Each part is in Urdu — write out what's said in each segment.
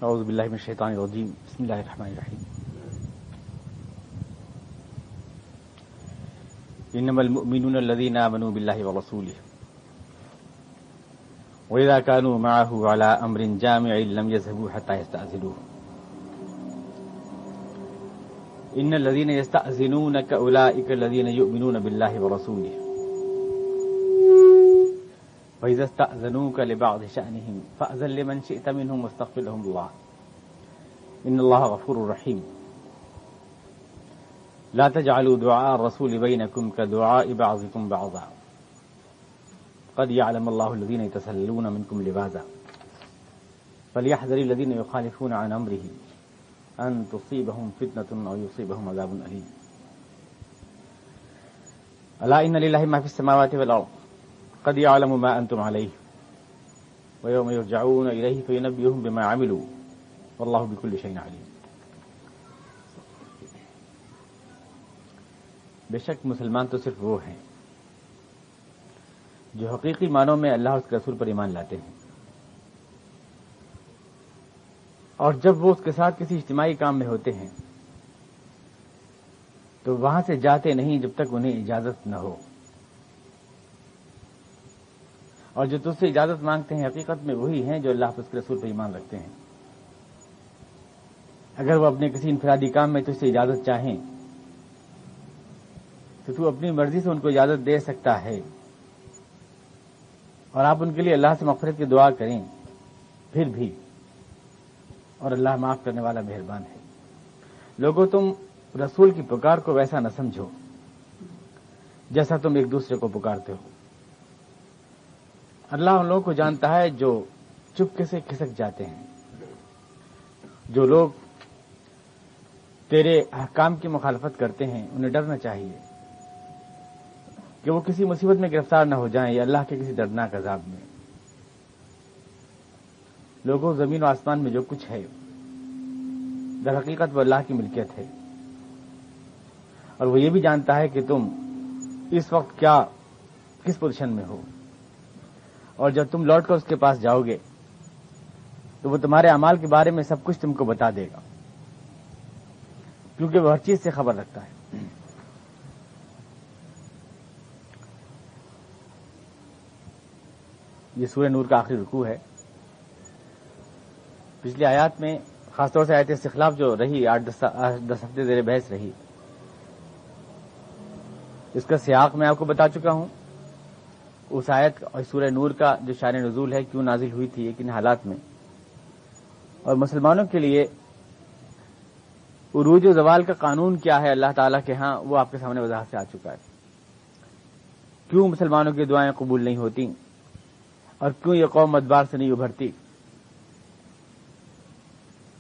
اعوذ باللہ من الشیطان الرجیم بسم اللہ الرحمن الرحیم انما المؤمنون الذين آمنوا بالله ورسوله وإذا كانوا معه على أمر جامع لم يذهبوا حتى يستأذنوه إن الذين يستأذنونك أولئك الذين يؤمنون بالله ورسوله وإذا استأذنوك لبعض شأنهم فأذن لمن شئت منهم واستغفر لهم الله إن الله غفور رحيم لا تجعلوا دعاء الرسول بينكم كدعاء بعضكم بعضا قد يعلم الله الذين يتسللون منكم لواذا فليحذر الذين يخالفون عن أمره أن تصيبهم فتنة أو يصيبهم عذاب أليم ألا إن لله ما في السماوات والأرض قد يعلم ما أنتم عليه ويوم يرجعون إليه فينبئهم بما عملوا والله بكل شيء عليم. بے شک مسلمان تو صرف وہ ہیں جو حقیقی معنوں میں اللہ اور اس کے رسول پر ایمان لاتے ہیں، اور جب وہ اس کے ساتھ کسی اجتماعی کام میں ہوتے ہیں تو وہاں سے جاتے نہیں جب تک انہیں اجازت نہ ہو، اور جو تجھ سے اجازت مانگتے ہیں حقیقت میں وہی ہیں جو اللہ اور اس کے رسول پر ایمان رکھتے ہیں۔ اگر وہ اپنے کسی انفرادی کام میں تجھ سے اجازت چاہیں تو تو اپنی مرضی سے ان کو اجازت دے سکتا ہے، اور آپ ان کے لیے اللہ سے مغفرت کی دعا کریں پھر بھی، اور اللہ معاف کرنے والا مہربان ہے۔ لوگوں، تم رسول کی پکار کو ویسا نہ سمجھو جیسا تم ایک دوسرے کو پکارتے ہو۔ اللہ ان لوگوں کو جانتا ہے جو چپکے سے کھسک جاتے ہیں۔ جو لوگ تیرے احکام کی مخالفت کرتے ہیں انہیں ڈرنا چاہیے کہ وہ کسی مصیبت میں گرفتار نہ ہو جائیں یا اللہ کے کسی دردناک عذاب میں۔ لوگوں، زمین و آسمان میں جو کچھ ہے در حقیقت وہ اللہ کی ملکیت ہے، اور وہ یہ بھی جانتا ہے کہ تم اس وقت کس پوزیشن میں ہو، اور جب تم لوٹ کر اس کے پاس جاؤ گے تو وہ تمہارے اعمال کے بارے میں سب کچھ تم کو بتا دے گا، کیونکہ وہ ہر چیز سے خبر رکھتا ہے۔ یہ سورہ نور کا آخری رکوع ہے۔ پچھلی آیات میں خاص طور سے آیت استخلاف جو رہی 8-10 ہفتے زیر بحث رہی، اس کا سیاق میں آپ کو بتا چکا ہوں۔ اس آیت اور سورہ نور کا جو شان نزول ہے، کیوں نازل ہوئی تھی، کن حالات میں، اور مسلمانوں کے لیے عروج و زوال کا قانون کیا ہے اللہ تعالیٰ کے ہاں، وہ آپ کے سامنے وضاحت سے آ چکا ہے۔ کیوں مسلمانوں کی دعائیں قبول نہیں ہوتی، اور کیوں یہ قوم ادبار سے نہیں ابھرتی۔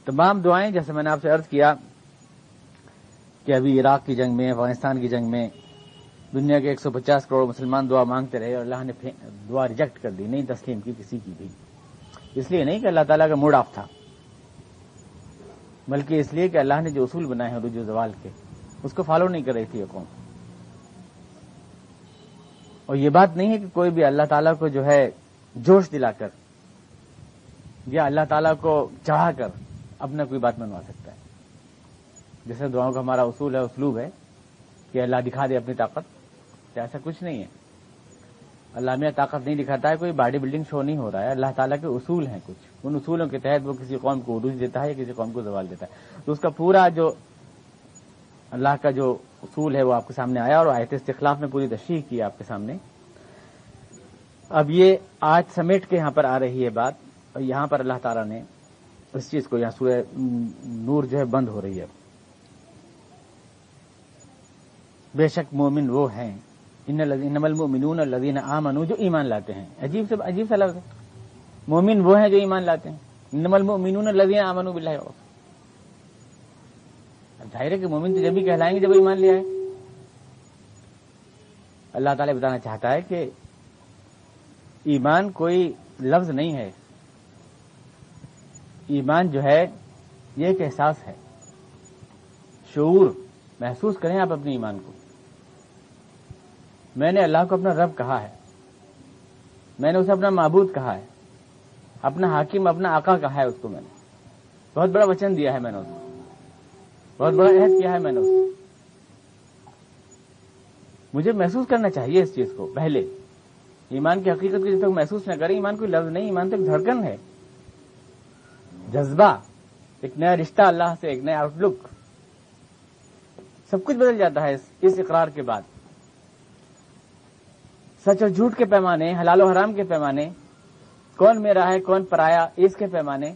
تمام دعائیں، جیسے میں نے آپ سے عرض کیا کہ ابھی عراق کی جنگ میں، افغانستان کی جنگ میں دنیا کے 150 کروڑ مسلمان دعا مانگتے رہے، اور اللہ نے دعا ریجیکٹ کر دی، نہیں تسلیم کی کسی کی بھی۔ اس لیے نہیں کہ اللہ تعالیٰ کا موڈ آف تھا، بلکہ اس لیے کہ اللہ نے جو اصول بنائے ہیں رجوع زوال کے، اس کو فالو نہیں کر رہی تھی یہ قوم۔ اور یہ بات نہیں ہے کہ کوئی بھی اللہ تعالیٰ کو جو ہے جوش دلا کر یا اللہ تعالیٰ کو چڑھا کر اپنا کوئی بات منوا سکتا ہے۔ جیسے دعاؤں کا ہمارا اصول ہے، اسلوب ہے کہ اللہ دکھا دے اپنی طاقت، تو ایسا کچھ نہیں ہے۔ اللہ میں طاقت نہیں دکھاتا ہے، کوئی باڈی بلڈنگ شو نہیں ہو رہا ہے۔ اللہ تعالیٰ کے اصول ہیں کچھ، ان اصولوں کے تحت وہ کسی قوم کو عروج دیتا ہے یا کسی قوم کو زوال دیتا ہے۔ تو اس کا پورا جو اللہ کا جو اصول ہے وہ آپ کے سامنے آیا، اور آیت استخلاف میں پوری تشریح کی آپ کے سامنے۔ اب یہ آج سمیٹ کے یہاں پر آ رہی ہے بات، اور یہاں پر اللہ تعالیٰ نے اس چیز کو، یہاں سورہ نور جو ہے بند ہو رہی ہے۔ بے شک مومن وہ ہیں، انما المؤمنون الذین آمنوا، جو ایمان لاتے ہیں۔ عجیب سا لفظ ہے، مومن وہ ہیں جو ایمان لاتے ہیں۔ انما المؤمنون الذین آمنوا باللہ ورسولہ، ظاہر ہے کہ مومن تو جب ہی کہلائیں گے جب ایمان لے آئے۔ اللہ تعالیٰ بتانا چاہتا ہے کہ ایمان کوئی لفظ نہیں ہے، ایمان جو ہے یہ ایک احساس ہے، شعور، محسوس کریں آپ اپنے ایمان کو۔ میں نے اللہ کو اپنا رب کہا ہے، میں نے اسے اپنا معبود کہا ہے، اپنا حاکم، اپنا آقا کہا ہے اس کو میں نے، بہت بڑا وچن دیا ہے میں نے اسے، بہت بڑا عہد کیا ہے میں نے اسے. مجھے محسوس کرنا چاہیے اس چیز کو پہلے. ایمان کی حقیقت کو جب تک محسوس نہ کریں، ایمان کوئی لفظ نہیں، ایمان تو ایک دھڑکن ہے، جذبہ، ایک نیا رشتہ اللہ سے، ایک نیا آؤٹ لک. سب کچھ بدل جاتا ہے اس اقرار کے بعد. سچ اور جھوٹ کے پیمانے، حلال و حرام کے پیمانے، کون میرا ہے کون پرایا، اس کے پیمانے.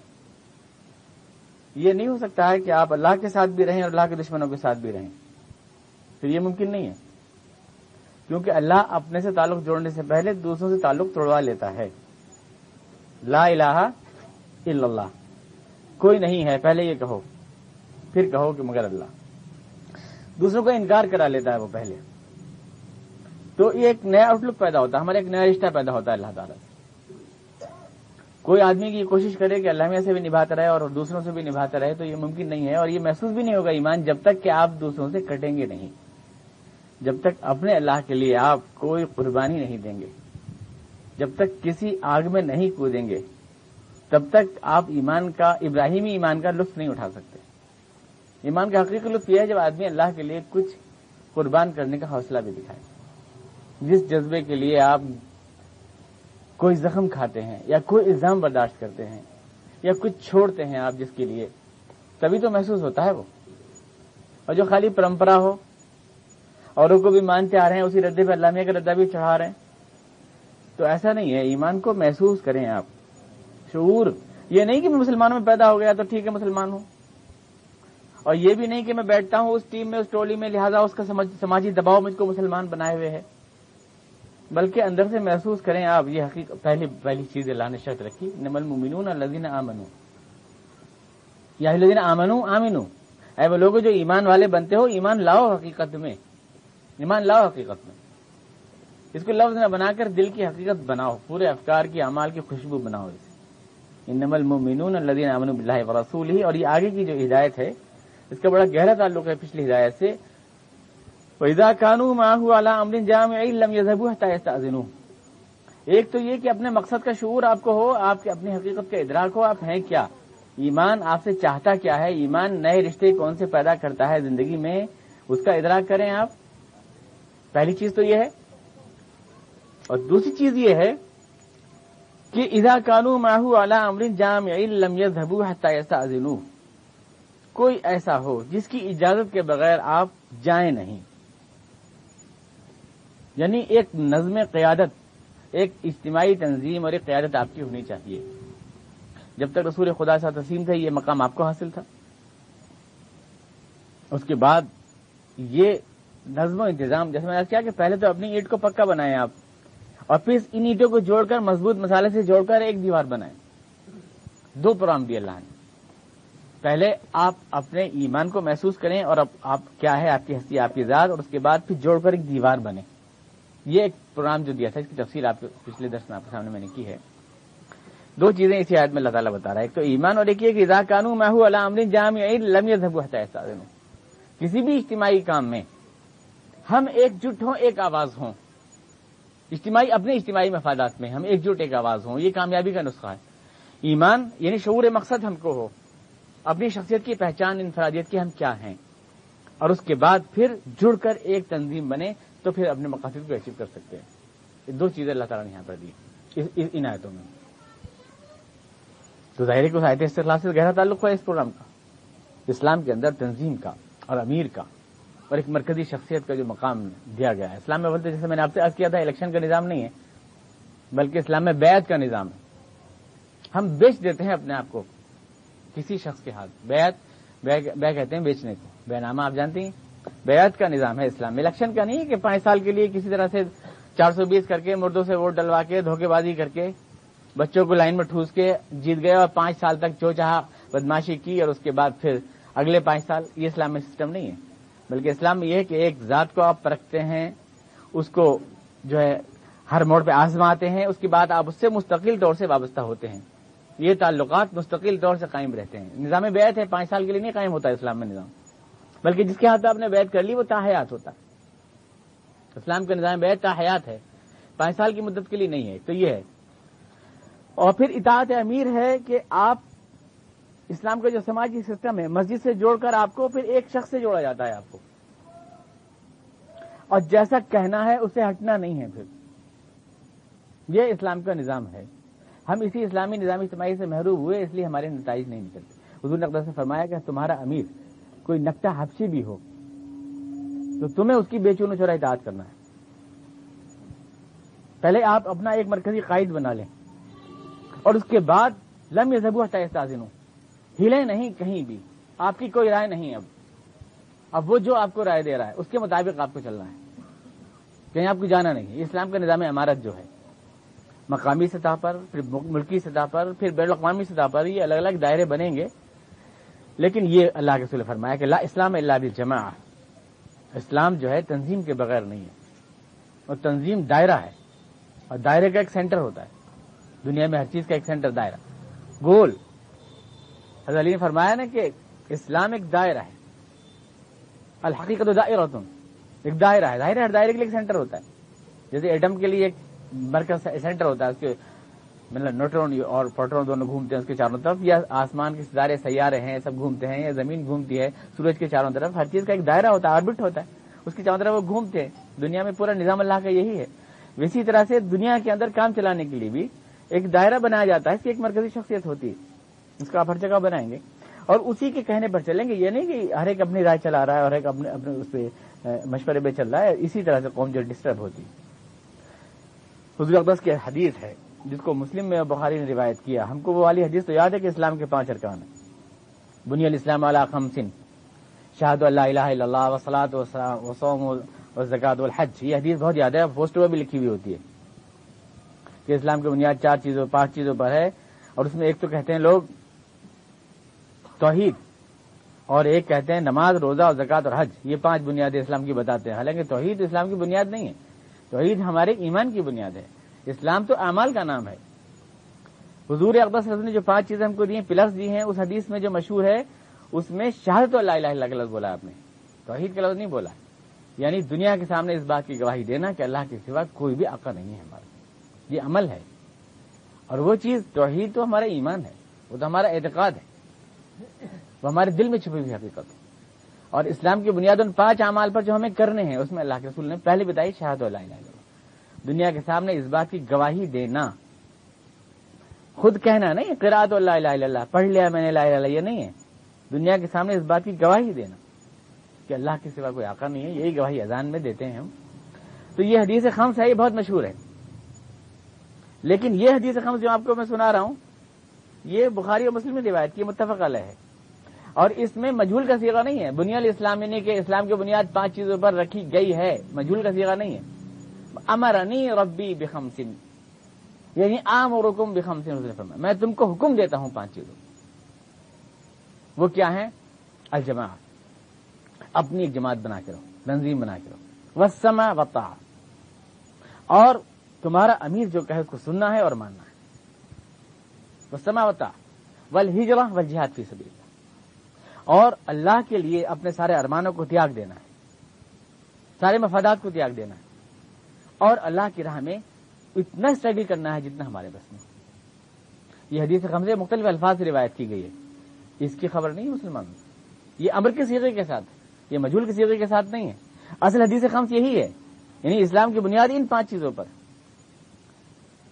یہ نہیں ہو سکتا ہے کہ آپ اللہ کے ساتھ بھی رہیں اور اللہ کے دشمنوں کے ساتھ بھی رہیں، پھر یہ ممکن نہیں ہے. کیونکہ اللہ اپنے سے تعلق جوڑنے سے پہلے دوسروں سے تعلق توڑوا لیتا ہے. لا الہ الا اللہ، کوئی نہیں ہے پہلے یہ کہو، پھر کہو کہ مگر اللہ. دوسروں کا انکار کرا لیتا ہے وہ پہلے. تو یہ ایک نیا آؤٹ لک پیدا ہوتا ہے، ہمارا ایک نیا رشتہ پیدا ہوتا ہے اللہ تعالیٰ سے. کوئی آدمی کی کوشش کرے کہ اللہ میں سے بھی نبھاتا رہے اور دوسروں سے بھی نبھاتا رہے تو یہ ممکن نہیں ہے، اور یہ محسوس بھی نہیں ہوگا ایمان جب تک کہ آپ دوسروں سے کٹیں گے نہیں، جب تک اپنے اللہ کے لیے آپ کوئی قربانی نہیں دیں گے، جب تک کسی آگ میں نہیں کودیں گے، تب تک آپ ایمان کا، ابراہیمی ایمان کا لطف نہیں اٹھا سکتے. ایمان کا حقیقی لطف یہ ہے جب آدمی اللہ کے لیے کچھ قربان کرنے کا حوصلہ بھی دکھائے. جس جذبے کے لیے آپ کوئی زخم کھاتے ہیں یا کوئی الزام برداشت کرتے ہیں یا کچھ چھوڑتے ہیں آپ جس کے لیے، تبھی تو محسوس ہوتا ہے وہ. اور جو خالی پرمپرا ہو، اوروں کو بھی مانتے آ رہے ہیں، اسی ردے پہ اللہ میاں کا ردہ بھی چڑھا رہے ہیں، تو ایسا نہیں ہے. ایمان کو محسوس کریں آپ، شعور. یہ نہیں کہ میں مسلمانوں میں پیدا ہو گیا تو ٹھیک ہے مسلمان ہوں، اور یہ بھی نہیں کہ میں بیٹھتا ہوں اس ٹیم میں اس ٹولی میں لہذا اس کا سماجی دباؤ مجھ کو مسلمان بنائے ہوئے ہے. بلکہ اندر سے محسوس کریں آپ. یہ حقیقت پہلی چیز اللہ نے شرط رکھی، انما المؤمنون الذین آمنوا یا الذین آمنوا آمنوا. اے وہ لوگ جو ایمان والے بنتے ہو، ایمان لاؤ حقیقت میں، ایمان لاؤ حقیقت میں. اس کو لفظ نہ بنا کر دل کی حقیقت بناؤ، پورے افکار کی اعمال کی خوشبو بناؤ اسے. انما المؤمنون الذین آمنوا باللہ ورسولہ. اور یہ آگے کی جو ہدایت ہے اس کا بڑا گہرا تعلق ہے پچھلی ہدایت سے. وَإِذَا كَانُوا مَعَهُ عَلَىٰ أَمْرٍ جَامِعٍ لَمْ يَذْهَبُوا حَتَّىٰ يَسْتَأْذِنُوهُ. ایک تو یہ کہ اپنے مقصد کا شعور آپ کو ہو، آپ کے اپنی حقیقت کا ادراک ہو، آپ ہیں کیا، ایمان آپ سے چاہتا کیا ہے، ایمان نئے رشتے کون سے پیدا کرتا ہے زندگی میں، اس کا ادراک کریں آپ. پہلی چیز تو یہ ہے. اور دوسری چیز یہ ہے کہ اذا كانوا معه على امر جامع لم يذهبوا حتى يستأذنوه. کوئی ایسا ہو جس کی اجازت کے بغیر آپ جائیں نہیں. یعنی ایک نظم قیادت، ایک اجتماعی تنظیم اور ایک قیادت آپ کی ہونی چاہیے. جب تک رسول خدا صلی اللہ علیہ وسلم تھے یہ مقام آپ کو حاصل تھا. اس کے بعد یہ نظم و انتظام، جیسے میں نے کیا کہ پہلے تو اپنی اینٹ کو پکا بنائیں آپ، اور پھر ان اینٹوں کو جوڑ کر مضبوط مسالے سے جوڑ کر ایک دیوار بنائیں. دو پروگرام دیے اللہ نے. پہلے آپ اپنے ایمان کو محسوس کریں اور اب آپ کیا ہے، آپ کی ہستی، آپ کی ذات، اور اس کے بعد پھر جوڑ کر ایک دیوار بنے. یہ ایک پروگرام جو دیا تھا، اس کی تفصیل آپ پچھلے درس میں آپ کے سامنے میں نے کی ہے. دو چیزیں اسی آیت میں اللہ تعالیٰ بتا رہا ہے، ایک تو ایمان اور ایک یہ کہ اذا كانوا معه على امر جامع لم يذهبوا حتى يستأذنوا. کسی بھی اجتماعی کام میں ہم ایک جٹ ہوں، ایک آواز ہوں. اجتماعی، اپنے اجتماعی مفادات میں ہم ایک جٹ ایک آواز ہوں، یہ کامیابی کا نسخہ ہے. ایمان یعنی شعور مقصد ہم کو ہو، اپنی شخصیت کی پہچان، انفرادیت کی ہم کیا ہیں، اور اس کے بعد پھر جڑ کر ایک تنظیم بنے تو پھر اپنے مقاصد کو اچیو کر سکتے ہیں. یہ دو چیزیں اللہ تعالیٰ نے یہاں پر دی ان آیتوں میں. تو ظاہر ہے کہ اس آیت استقلال سے گہرا تعلق ہے اس پروگرام کا، اسلام کے اندر تنظیم کا اور امیر کا اور ایک مرکزی شخصیت کا جو مقام دیا گیا ہے. اسلام میں بولتے جیسے میں نے آپ سے عرض کیا تھا، الیکشن کا نظام نہیں ہے بلکہ اسلام میں بیعت کا نظام ہے. ہم بیچ دیتے ہیں اپنے آپ کو کسی شخص کے ہاتھ. بیع کہتے ہیں بیچنے کو، بے نامہ آپ جانتے ہیں. بیعت کا نظام ہے اسلام میں. الیکشن کا نہیں ہے کہ 5 سال کے لیے کسی طرح سے 420 کر کے مردوں سے ووٹ ڈلوا کے دھوکے بازی کر کے بچوں کو لائن میں ٹھوس کے جیت گئے اور 5 سال تک جو چاہا بدماشی کی اور اس کے بعد پھر اگلے 5 سال. یہ اسلام میں سسٹم نہیں ہے. بلکہ اسلام میں یہ ہے کہ ایک ذات کو آپ پرکھتے ہیں، اس کو جو ہے ہر موڑ پہ آزماتے ہیں، اس کے بعد آپ اس سے مستقل طور سے وابستہ ہوتے ہیں. یہ تعلقات مستقل طور سے قائم رہتے ہیں. نظام بیعت ہے 5 سال کے لیے نہیں قائم ہوتا اسلام میں نظام، بلکہ جس کے ہاتھ آپ نے بیعت کر لی وہ تاحیات ہوتا ہے. اسلام کا نظام بیعت تاحیات ہے، 5 سال کی مدت کے لیے نہیں ہے. تو یہ ہے. اور پھر اطاعت امیر ہے کہ آپ اسلام کا جو سماجی سسٹم ہے، مسجد سے جوڑ کر آپ کو پھر ایک شخص سے جوڑا جاتا ہے آپ کو، اور جیسا کہنا ہے اسے ہٹنا نہیں ہے. پھر یہ اسلام کا نظام ہے. ہم اسی اسلامی نظامی اجتماعی سے محروم ہوئے، اس لیے ہمارے نتائج نہیں نکلتے. حضور نے اقدس سے فرمایا کہ تمہارا امیر کوئی نکتہ حبشی بھی ہو تو تمہیں اس کی بے چون و چرا اطاعت کرنا ہے. پہلے آپ اپنا ایک مرکزی قائد بنا لیں، اور اس کے بعد لم یذهبوا حتى يستأذنوا، ہلیں نہیں کہیں بھی، آپ کی کوئی رائے نہیں. اب وہ جو آپ کو رائے دے رہا ہے اس کے مطابق آپ کو چلنا ہے، کہیں آپ کو جانا نہیں. اسلام کا نظام عمارت جو ہے مقامی سطح پر، پھر ملکی سطح پر، پھر بین الاقوامی سطح پر، یہ الگ الگ دائرے بنیں گے. لیکن یہ اللہ کے رسول نے فرمایا کہ لا اسلام الا بالجماعہ، اسلام جو ہے تنظیم کے بغیر نہیں ہے. اور تنظیم دائرہ ہے، اور دائرے کا ایک سینٹر ہوتا ہے. دنیا میں ہر چیز کا ایک سینٹر، دائرہ گول. حضرت علی نے فرمایا نا کہ اسلام ایک دائرہ ہے، الحقیقت دائرۃ، ایک دائرہ ہے. ظاہر ہے ہر دائرے کے لیے ایک سینٹر ہوتا ہے. جیسے ایٹم کے لیے ایک مرکز سینٹر ہوتا ہے، اس کے مطلب نیوٹرون اور پروٹون دونوں گھومتے ہیں اس کے چاروں طرف، یا آسمان کے ستارے سیارے ہیں سب گھومتے ہیں، یا زمین گھومتی ہے سورج کے چاروں طرف. ہر چیز کا ایک دائرہ ہوتا ہے، آربٹ ہوتا ہے، اس کے چاروں طرف وہ گھومتے ہیں. دنیا میں پورا نظام اللہ کا یہی ہے. اسی طرح سے دنیا کے اندر کام چلانے کے لیے بھی ایک دائرہ بنایا جاتا ہے، اس کی ایک مرکزی شخصیت ہوتی ہے، اس کا آپ ہر جگہ بنائیں گے اور اسی کے کہنے پر چلیں گے. یہ نہیں کہ ہر ایک اپنی رائے چلا رہا ہے اور ایک اپنے اس پہ مشورے پہ چل رہا ہے. اسی طرح سے قوم جو ڈسٹرب ہوتی. حضور اقدس کی حدیث ہے جس کو مسلم میں بخاری نے روایت کیا. ہم کو وہ والی حدیث تو یاد ہے کہ اسلام کے 5 ارکان ہیں. بنی الاسلام علی 5، شہادۃ اللہ الہ الا اللہ والصلاۃ والصوم والزکوۃ والحج. یہ حدیث بہت یاد ہے، پوسٹر بھی لکھی ہوئی ہوتی ہے کہ اسلام کی بنیاد 5 چیزوں پر ہے. اور اس میں ایک تو کہتے ہیں لوگ توحید، اور ایک کہتے ہیں نماز، روزہ اور زکوٰۃ اور حج. یہ 5 بنیادیں اسلام کی بتاتے ہیں. حالانکہ توحید اسلام کی بنیاد نہیں ہے، توحید ہمارے ایمان کی بنیاد ہے. اسلام تو اعمال کا نام ہے. حضور اقدس صلی اللہ علیہ وسلم نے جو 5 چیزیں ہم کو دی ہیں، پلرز دی ہیں، اس حدیث میں جو مشہور ہے اس میں شہادت لا الہ الا اللہ کا لفظ بولا آپ نے، توحید کا لفظ نہیں بولا. یعنی دنیا کے سامنے اس بات کی گواہی دینا کہ اللہ کے سوا کوئی بھی آقا نہیں ہے ہمارا. یہ عمل ہے. اور وہ چیز توحید تو ہمارا ایمان ہے، وہ تو ہمارا اعتقاد ہے، وہ ہمارے دل میں چھپی ہوئی حقیقت ہے. اور اسلام کی بنیاد ان 5 اعمال پر جو ہمیں کرنے ہیں، اس میں اللہ کے رسول نے پہلے بتائی شہادت لا الہ الا اللہ. دنیا کے سامنے اس بات کی گواہی دینا، خود کہنا نہیں، قرات لا الہ الا اللہ، پڑھ لیا میں نے لا الہ الا اللہ، یہ نہیں ہے. دنیا کے سامنے اس بات کی گواہی دینا کہ اللہ کے سوا کوئی آقا نہیں ہے. یہی گواہی اذان میں دیتے ہیں ہم. تو یہ حدیث خمس ہے، یہ بہت مشہور ہے. لیکن یہ حدیث خمس جو آپ کو میں سنا رہا ہوں، یہ بخاری اور مسلم نے روایت کی، متفق علیہ ہے. اور اس میں مجہول کا صیغہ نہیں ہے. بنیاد الاسلام یعنی کہ اسلام کی بنیاد 5 چیزوں پر رکھی گئی ہے، مجہول کا صیغہ نہیں ہے. امرنی ربی بخمس، یعنی آمرکم بخمس، میں تم کو حکم دیتا ہوں 5 چیزوں. وہ کیا ہیں؟ الجماعہ، اپنی ایک جماعت بنا کے رہو، تنظیم بنا کے رہو. والسمع والطاعہ، اور تمہارا امیر جو کہے اس کو سننا ہے اور ماننا ہے. والسمع والطاعہ والہجرہ والجہاد فی سبیل اللہ، اور اللہ کے لیے اپنے سارے ارمانوں کو تیاگ دینا ہے، سارے مفادات کو تیاگ دینا ہے، اور اللہ کی راہ میں اتنا اسٹرگل کرنا ہے جتنا ہمارے بس میں. یہ حدیث خمسے مختلف الفاظ سے روایت کی گئی ہے. اس کی خبر نہیں مسلمانوں. یہ امر کے صیغے کے ساتھ، یہ مجہول کے صیغے کے ساتھ نہیں ہے. اصل حدیث خمس یہی ہے، یعنی اسلام کی بنیاد ان 5 چیزوں پر،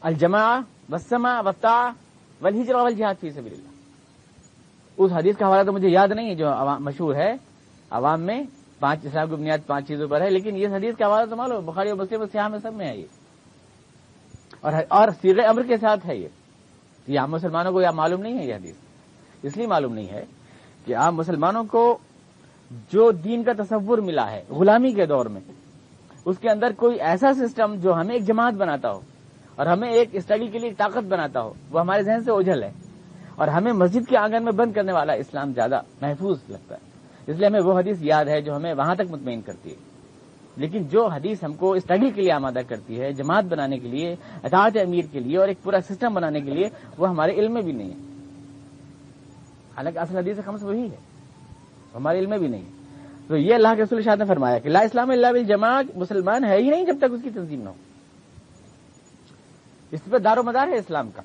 الجماعہ والسمع والطاعہ والہجرہ والجہاد فی سبیل اللہ. اس حدیث کا حوالہ تو مجھے یاد نہیں ہے جو مشہور ہے عوام میں، 5 اسلام کی بنیاد 5 چیزوں پر ہے. لیکن یہ حدیث کا حوالہ تو معلوم، بخاری اور مسلم اور صحیح میں سب میں ہے یہ، اور صیغہ امر کے ساتھ ہے. یہ عام مسلمانوں کو یا معلوم نہیں ہے. یہ حدیث اس لیے معلوم نہیں ہے کہ عام مسلمانوں کو جو دین کا تصور ملا ہے غلامی کے دور میں، اس کے اندر کوئی ایسا سسٹم جو ہمیں ایک جماعت بناتا ہو اور ہمیں ایک اسٹرگل کے لیے طاقت بناتا ہو، وہ ہمارے ذہن سے اوجھل ہے. اور ہمیں مسجد کے آنگن میں بند کرنے والا اسلام زیادہ محفوظ لگتا ہے. اس لیے ہمیں وہ حدیث یاد ہے جو ہمیں وہاں تک مطمئن کرتی ہے. لیکن جو حدیث ہم کو اسٹرگل کے لیے آمادہ کرتی ہے، جماعت بنانے کے لیے، اطاعت امیر کے لیے، اور ایک پورا سسٹم بنانے کے لیے، وہ ہمارے علم میں بھی نہیں ہے. حالانکہ اصل حدیث خمس وہی ہے، ہمارے علم میں بھی نہیں ہے. تو یہ اللہ کے رسول نے فرمایا کہ لا اسلام الا بالجماعہ، مسلمان ہے ہی نہیں جب تک اس کی تنظیم نہ ہو. اس پہ دار و مدار ہے اسلام کا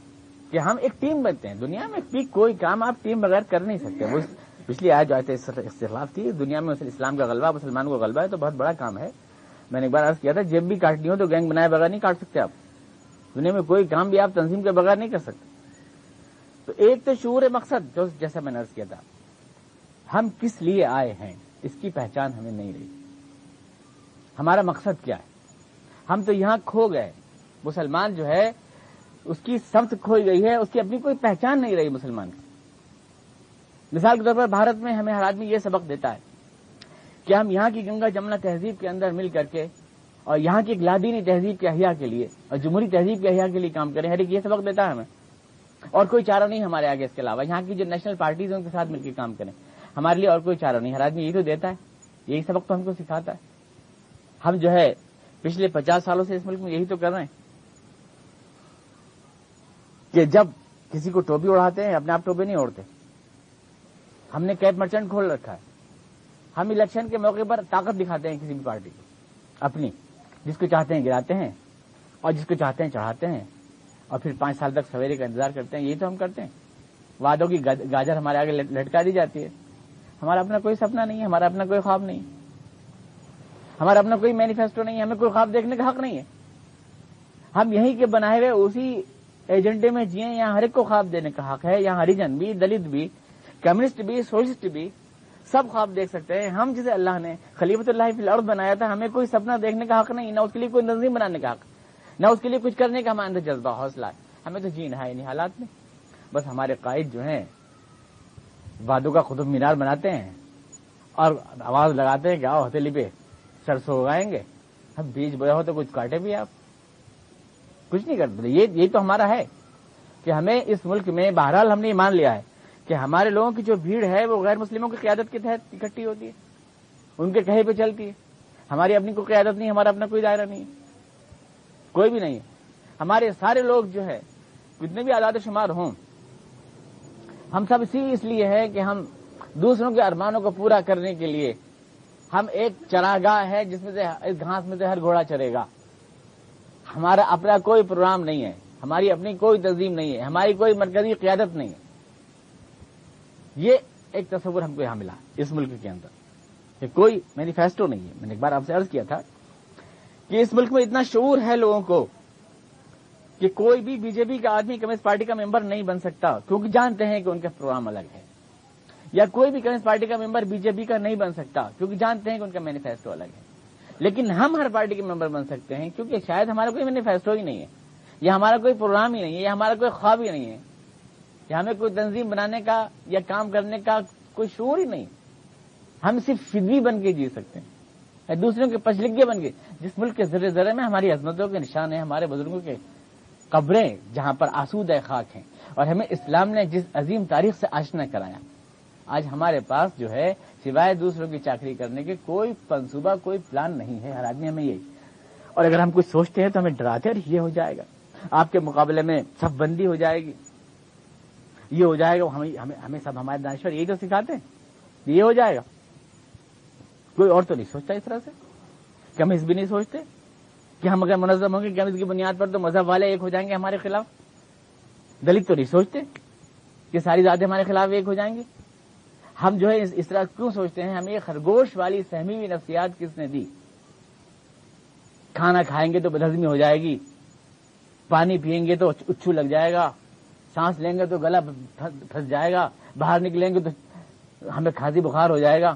کہ ہم ایک ٹیم بنتے ہیں. دنیا میں بھی کوئی کام آپ ٹیم بغیر کر نہیں سکتے. وہ پچھلی آیت جو استخلاف تھی, دنیا میں اسلام کا غلبہ, مسلمانوں کا غلبہ ہے تو بہت بڑا کام ہے. میں نے ایک بار عرض کیا تھا, جیب بھی کاٹنی ہو تو گینگ بنائے بغیر نہیں کاٹ سکتے آپ. دنیا میں کوئی کام بھی آپ تنظیم کے بغیر نہیں کر سکتے. تو ایک تو شعور مقصد, جو جیسا میں نے عرض کیا تھا, ہم کس لیے آئے ہیں اس کی پہچان ہمیں نہیں رہی. ہمارا مقصد کیا ہے؟ ہم تو یہاں کھو گئے. مسلمان جو ہے اس کی سمت کھوئی گئی ہے, اس کی اپنی کوئی پہچان نہیں رہی مسلمان کی. مثال کے طور پر بھارت میں ہمیں ہر آدمی یہ سبق دیتا ہے کہ ہم یہاں کی گنگا جمنا تہذیب کے اندر مل کر کے اور یہاں کی ایک لادینی تہذیب کے احیاء کے لیے اور جمہوری تہذیب کے احیاء کے لیے کام کریں. ہر ایک یہ سبق دیتا ہے ہمیں, اور کوئی چارہ نہیں ہمارے آگے. اس کے علاوہ یہاں کی جو نیشنل پارٹیز ہیں ان کے ساتھ مل کے کام کریں, ہمارے لیے اور کوئی چارہ نہیں. ہر آدمی یہی تو دیتا ہے, یہی سبق تو ہم کو سکھاتا ہے. ہم جو ہے پچھلے 50 سالوں سے اس ملک میں یہی تو کر رہے ہیں کہ جب کسی کو ٹوپی اڑاتے ہیں, اپنے آپ ٹوپی نہیں اوڑھتے. ہم نے کیپ مرچنٹ کھول رکھا ہے. ہم الیکشن کے موقع پر طاقت دکھاتے ہیں کسی بھی پارٹی کو اپنی, جس کو چاہتے ہیں گراتے ہیں اور جس کو چاہتے ہیں چڑھاتے ہیں, اور پھر 5 سال تک سویرے کا انتظار کرتے ہیں. یہی تو ہم کرتے ہیں. وعدوں کی گاجر ہمارے آگے لٹکا دی جاتی ہے. ہمارا اپنا کوئی سپنا نہیں ہے, ہمارا اپنا کوئی خواب نہیں, ہمارا اپنا کوئی مینیفیسٹو نہیں ہے, ہمیں کوئی خواب دیکھنے کا حق نہیں ہے. ہم یہیں کے بنائے ہوئے اسی ایجنڈے میں جیئیں. یہاں ہر ایک کو خواب دینے کا حق ہے. یہاں ہریجن بھی, دلت بھی, کمیونسٹ بھی, سوشلسٹ بھی, سب خواب دیکھ سکتے ہیں. ہم جسے اللہ نے خلیفۃ اللہ فی الارض بنایا تھا, ہمیں کوئی سپنا دیکھنے کا حق نہیں, نہ اس کے لیے کوئی تنظیم بنانے کا حق, نہ اس کے لیے کچھ کرنے کا ہمارے اندر جذبہ حوصلہ ہے. ہمیں تو جینا ہے انہیں حالات میں. بس ہمارے قائد جو ہیں وعدوں کا قطب مینار بناتے ہیں اور آواز لگاتے ہیں کہ آؤ ہتھیلی پہ سرسوں اگائیں گے. ہم بیج بویا ہو تو کچھ کاٹے بھی, آپ کچھ نہیں کرتے. یہ تو ہمارا ہے کہ ہمیں اس ملک میں بہرحال ہم نے یہ مان لیا ہے کہ ہمارے لوگوں کی جو بھیڑ ہے وہ غیر مسلموں کی قیادت کے تحت اکٹھی ہوتی ہے, ان کے کہے پہ چلتی ہے. ہماری اپنی کوئی قیادت نہیں, ہمارا اپنا کوئی دائرہ نہیں ہے, کوئی بھی نہیں ہے. ہمارے سارے لوگ جو ہے کتنے بھی اعداد و شمار ہوں, ہم سب اس لیے ہے کہ ہم دوسروں کے ارمانوں کو پورا کرنے کے لیے ہم ایک چراگاہ ہے جس میں سے اس گھاس میں سے ہر گھوڑا چرے گا. ہمارا اپنا کوئی پروگرام نہیں ہے, ہماری اپنی کوئی تنظیم نہیں ہے, ہماری کوئی مرکزی قیادت نہیں ہے. یہ ایک تصور ہم کو یہاں ملا اس ملک کے اندر کہ کوئی مینیفیسٹو نہیں ہے. میں نے ایک بار آپ سے عرض کیا تھا کہ اس ملک میں اتنا شعور ہے لوگوں کو کہ کوئی بھی بی جے پی کا آدمی کمیونسٹ پارٹی کا ممبر نہیں بن سکتا کیونکہ جانتے ہیں کہ ان کا پروگرام الگ ہے, یا کوئی بھی کمیونسٹ پارٹی کا ممبر بی جے پی کا نہیں بن سکتا کیونکہ جانتے ہیں کہ ان کا مینیفیسٹو الگ ہے. لیکن ہم ہر پارٹی کے ممبر بن سکتے ہیں کیونکہ شاید ہمارا کوئی مینیفیسٹو ہی نہیں ہے, یا ہمارا کوئی پروگرام ہی نہیں ہے, یا ہمارا کوئی خواب ہی نہیں ہے, یا ہمیں کوئی تنظیم بنانے کا یا کام کرنے کا کوئی شعور ہی نہیں. ہم صرف فدوی بن کے جی سکتے ہیں, دوسروں کے پچلگے بن کے. جس ملک کے ذرے ذرے میں ہماری عظمتوں کے نشان ہیں, ہمارے بزرگوں کے قبریں جہاں پر آسودہ خاک ہیں, اور ہمیں اسلام نے جس عظیم تاریخ سے آشنا کرایا, آج ہمارے پاس جو ہے سوائے دوسروں کی چاکری کرنے کے کوئی منصوبہ, کوئی پلان نہیں ہے. ہر آدمی ہمیں یہی, اور اگر ہم کچھ سوچتے ہیں تو ہمیں ڈراتے ہیں یہ ہو جائے گا, آپ کے مقابلے میں صف بندی ہو جائے گی, یہ ہو جائے گا. ہمیں سب ہمارے دانشور یہی تو سکھاتے ہیں, یہ ہو جائے گا. کوئی اور تو نہیں سوچتا اس طرح سے, کہ ہم اس بھی نہیں سوچتے کہ ہم اگر منظم ہوں گے کہ ہم اس کی بنیاد پر تو مذہب والے ایک ہو جائیں گے ہمارے خلاف. دلت تو نہیں سوچتے کہ ساری ذاتیں ہمارے خلاف ایک ہو جائیں گی. ہم جو ہے اس طرح کیوں سوچتے ہیں؟ ہمیں یہ خرگوش والی سہمی ہوئی نفسیات کس نے دی؟ کھانا کھائیں گے تو بدہضمی ہو جائے گی, پانی پیئیں گے تو اچھو لگ جائے گا, سانس لیں گے تو گلا پھنس جائے گا, باہر نکلیں گے تو ہمیں کھانسی بخار ہو جائے گا.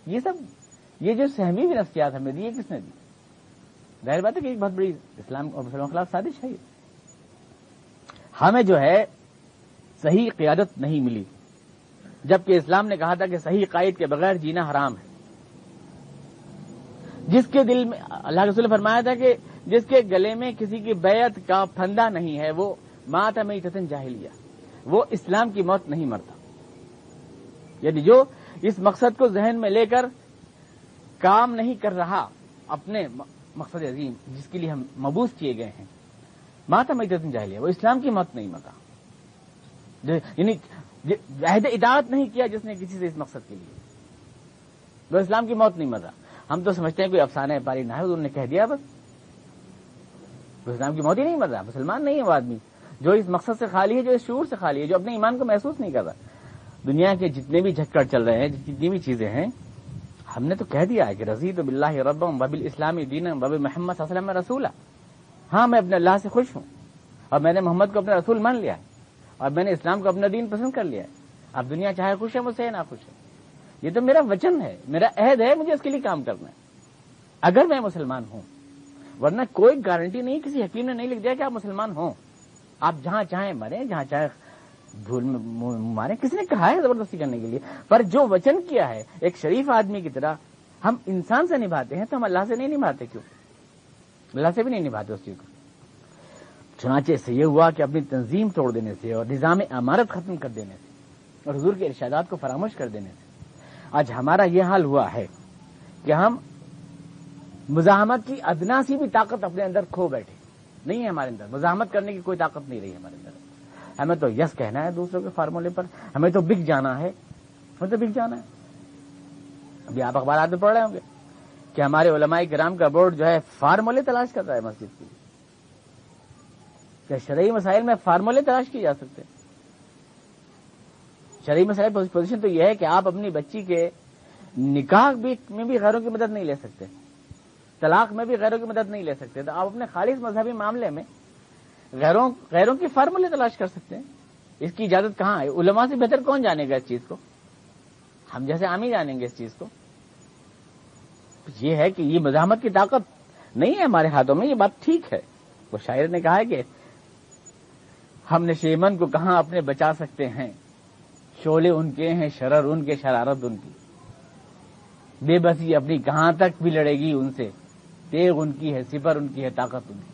یہ جو سہمی ہوئی نفسیات ہمیں دی, یہ کس نے دی؟ ظاہر بات ہے کہ ایک بہت بڑی اسلام اور مسلمانوں کے خلاف سازش ہے. ہمیں جو ہے صحیح قیادت نہیں ملی, جبکہ اسلام نے کہا تھا کہ صحیح قائد کے بغیر جینا حرام ہے. جس کے دل میں, اللہ کے رسول نے فرمایا تھا کہ جس کے گلے میں کسی کی بیعت کا پھندا نہیں ہے وہ مات میتۃ جاہلیہ, وہ اسلام کی موت نہیں مرتا. یعنی جو اس مقصد کو ذہن میں لے کر کام نہیں کر رہا اپنے مقصد عظیم جس کے لیے ہم مبعوث کیے گئے ہیں, مات میتۃ جاہلیہ, وہ اسلام کی موت نہیں مرتا. یعنی عہد اطاعت نہیں کیا جس نے کسی سے اس مقصد کے لیے, وہ اسلام کی موت نہیں مر رہا. ہم تو سمجھتے ہیں کوئی افسانہ ہے پاری نہ ہے, انہوں نے کہہ دیا بس, وہ اسلام کی موت ہی نہیں مر رہا. مسلمان نہیں ہے وہ آدمی جو اس مقصد سے خالی ہے، جو اس شعور سے خالی ہے، جو اپنے ایمان کو محسوس نہیں کر رہا. دنیا کے جتنے بھی جھکڑ چل رہے ہیں، جتنی بھی چیزیں ہیں، ہم نے تو کہہ دیا ہے کہ رضیت باللہ ربا وبالاسلام دینا وبمحمد صلی اللہ علیہ وسلم رسولا. ہاں، میں اپنے اللہ سے خوش ہوں اور میں نے محمد کو اپنا رسول مان لیا ہے اور میں نے اسلام کو اپنا دین پسند کر لیا ہے. اب دنیا چاہے خوش ہے مجھ سے نہ خوش ہے، یہ تو میرا وچن ہے، میرا عہد ہے، مجھے اس کے لیے کام کرنا ہے اگر میں مسلمان ہوں. ورنہ کوئی گارنٹی نہیں، کسی حکیم نے نہیں لکھ دیا کہ آپ مسلمان ہوں. آپ جہاں چاہیں مریں، جہاں چاہے دھول میں ماریں، کسی نے کہا ہے زبردستی کرنے کے لیے. پر جو وچن کیا ہے ایک شریف آدمی کی طرح ہم انسان سے نبھاتے ہیں تو ہم اللہ سے نہیں نبھاتے. کیوں؟ اللہ سے بھی نہیں نبھاتے اس چیز کو. چنانچہ اس سے یہ ہوا کہ اپنی تنظیم توڑ دینے سے اور نظام امارت ختم کر دینے سے اور حضور کے ارشادات کو فراموش کر دینے سے آج ہمارا یہ حال ہوا ہے کہ ہم مزاحمت کی ادنا سی بھی طاقت اپنے اندر کھو بیٹھے. نہیں ہے ہمارے اندر مزاحمت کرنے کی کوئی طاقت نہیں رہی ہمارے اندر. ہمیں تو یس کہنا ہے دوسروں کے فارمولے پر، ہمیں تو بک جانا ہے، ہمیں تو بک جانا ہے. ابھی آپ اخبارات میں پڑھ رہے ہوں گے کہ ہمارے علماء کرام کا بورڈ جو ہے فارمولے تلاش کر رہا ہے مسجد کی. کیا شرعی مسائل میں فارمولے تلاش کیے جا سکتے؟ شرعی مسائل پوزیشن تو یہ ہے کہ آپ اپنی بچی کے نکاح میں بھی غیروں کی مدد نہیں لے سکتے، طلاق میں بھی غیروں کی مدد نہیں لے سکتے. تو آپ اپنے خالص مذہبی معاملے میں غیروں کی فارمولے تلاش کر سکتے ہیں. اس کی اجازت کہاں ہے؟ علماء سے بہتر کون جانے گا اس چیز کو؟ ہم جیسے عام ہی جانیں گے اس چیز کو. یہ ہے کہ یہ مزاحمت کی طاقت نہیں ہے ہمارے ہاتھوں میں. یہ بات ٹھیک ہے. وہ شاعر نے کہا ہے کہ ہم نشیمن کو کہاں اپنے بچا سکتے ہیں، شعلے ان کے ہیں، شرر ان کے، شرارت ان کی. بے بسی اپنی کہاں تک بھی لڑے گی ان سے، تیغ ان کی ہے، سپر ان کی ہے، طاقت ان کی.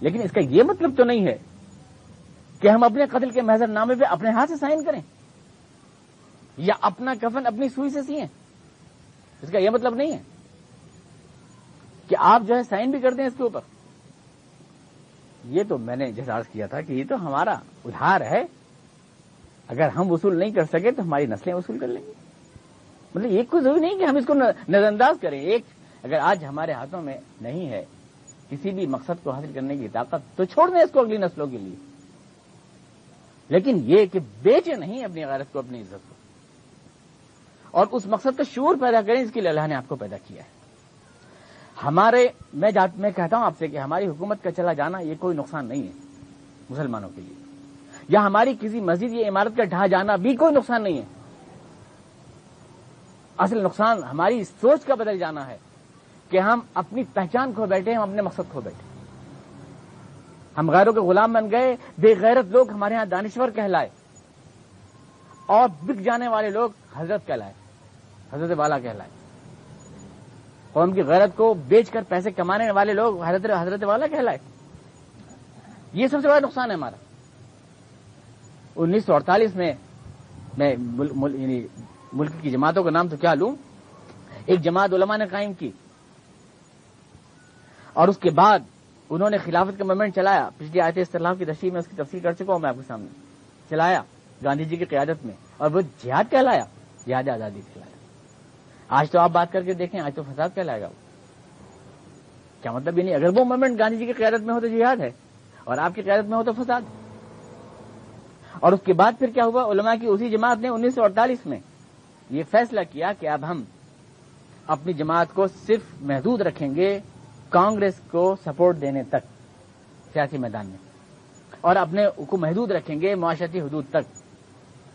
لیکن اس کا یہ مطلب تو نہیں ہے کہ ہم اپنے قتل کے محضر نامے پہ اپنے ہاتھ سے سائن کریں یا اپنا کفن اپنی سوئی سے سیئیں. اس کا یہ مطلب نہیں ہے کہ آپ جو ہے سائن بھی کر دیں اس کے اوپر. یہ تو میں نے جیسا عرض کیا تھا کہ یہ تو ہمارا ادھار ہے. اگر ہم وصول نہیں کر سکے تو ہماری نسلیں وصول کر لیں گی. مطلب یہ کوئی ضروری نہیں کہ ہم اس کو نظر انداز کریں. ایک اگر آج ہمارے ہاتھوں میں نہیں ہے کسی بھی مقصد کو حاصل کرنے کی طاقت تو چھوڑ دیں اس کو اگلی نسلوں کے لیے. لیکن یہ کہ بیچے نہیں اپنی غیرت کو، اپنی عزت کو، اور اس مقصد کا شعور پیدا کریں جس کے لیے اللہ نے آپ کو پیدا کیا ہے. میں کہتا ہوں آپ سے کہ ہماری حکومت کا چلا جانا یہ کوئی نقصان نہیں ہے مسلمانوں کے لیے، یا ہماری کسی مسجد یا عمارت کا ڈھا جانا بھی کوئی نقصان نہیں ہے. اصل نقصان ہماری سوچ کا بدل جانا ہے کہ ہم اپنی پہچان کھو بیٹھے، ہم اپنے مقصد کھو بیٹھے، ہم غیروں کے غلام بن گئے. بے غیرت لوگ ہمارے ہاں دانشور کہلائے اور بک جانے والے لوگ حضرت کہلائے، حضرت والا کہلائے. قوم کی غیرت کو بیچ کر پیسے کمانے والے لوگ حضرت والا کہلائے. یہ سب سے بڑا نقصان ہے ہمارا. 1948 میں ملک کی جماعتوں کا نام تو کیا لوں، ایک جماعت علماء نے قائم کی اور اس کے بعد انہوں نے خلافت کا موومنٹ چلایا. پچھلی آیت استلاف کی تشریح میں اس کی تفصیل کر چکا ہوں میں آپ کے سامنے. چلایا گاندھی جی کی قیادت میں اور وہ جہاد کہلایا، جہاد آزادی کہلایا. آج تو آپ بات کر کے دیکھیں، آج تو فساد کہلائے گا. وہ کیا مطلب؟ یہ نہیں اگر وہ موومنٹ گاندھی جی کی قیادت میں ہو تو جہاد ہے اور آپ کی قیادت میں ہو تو فساد. اور اس کے بعد پھر کیا ہوا؟ علماء کی اسی جماعت نے 1948 میں یہ فیصلہ کیا کہ اب ہم اپنی جماعت کو صرف محدود رکھیں گے کانگریس کو سپورٹ دینے تک سیاسی میدان میں، اور اپنے کو محدود رکھیں گے معاشرتی حدود تک.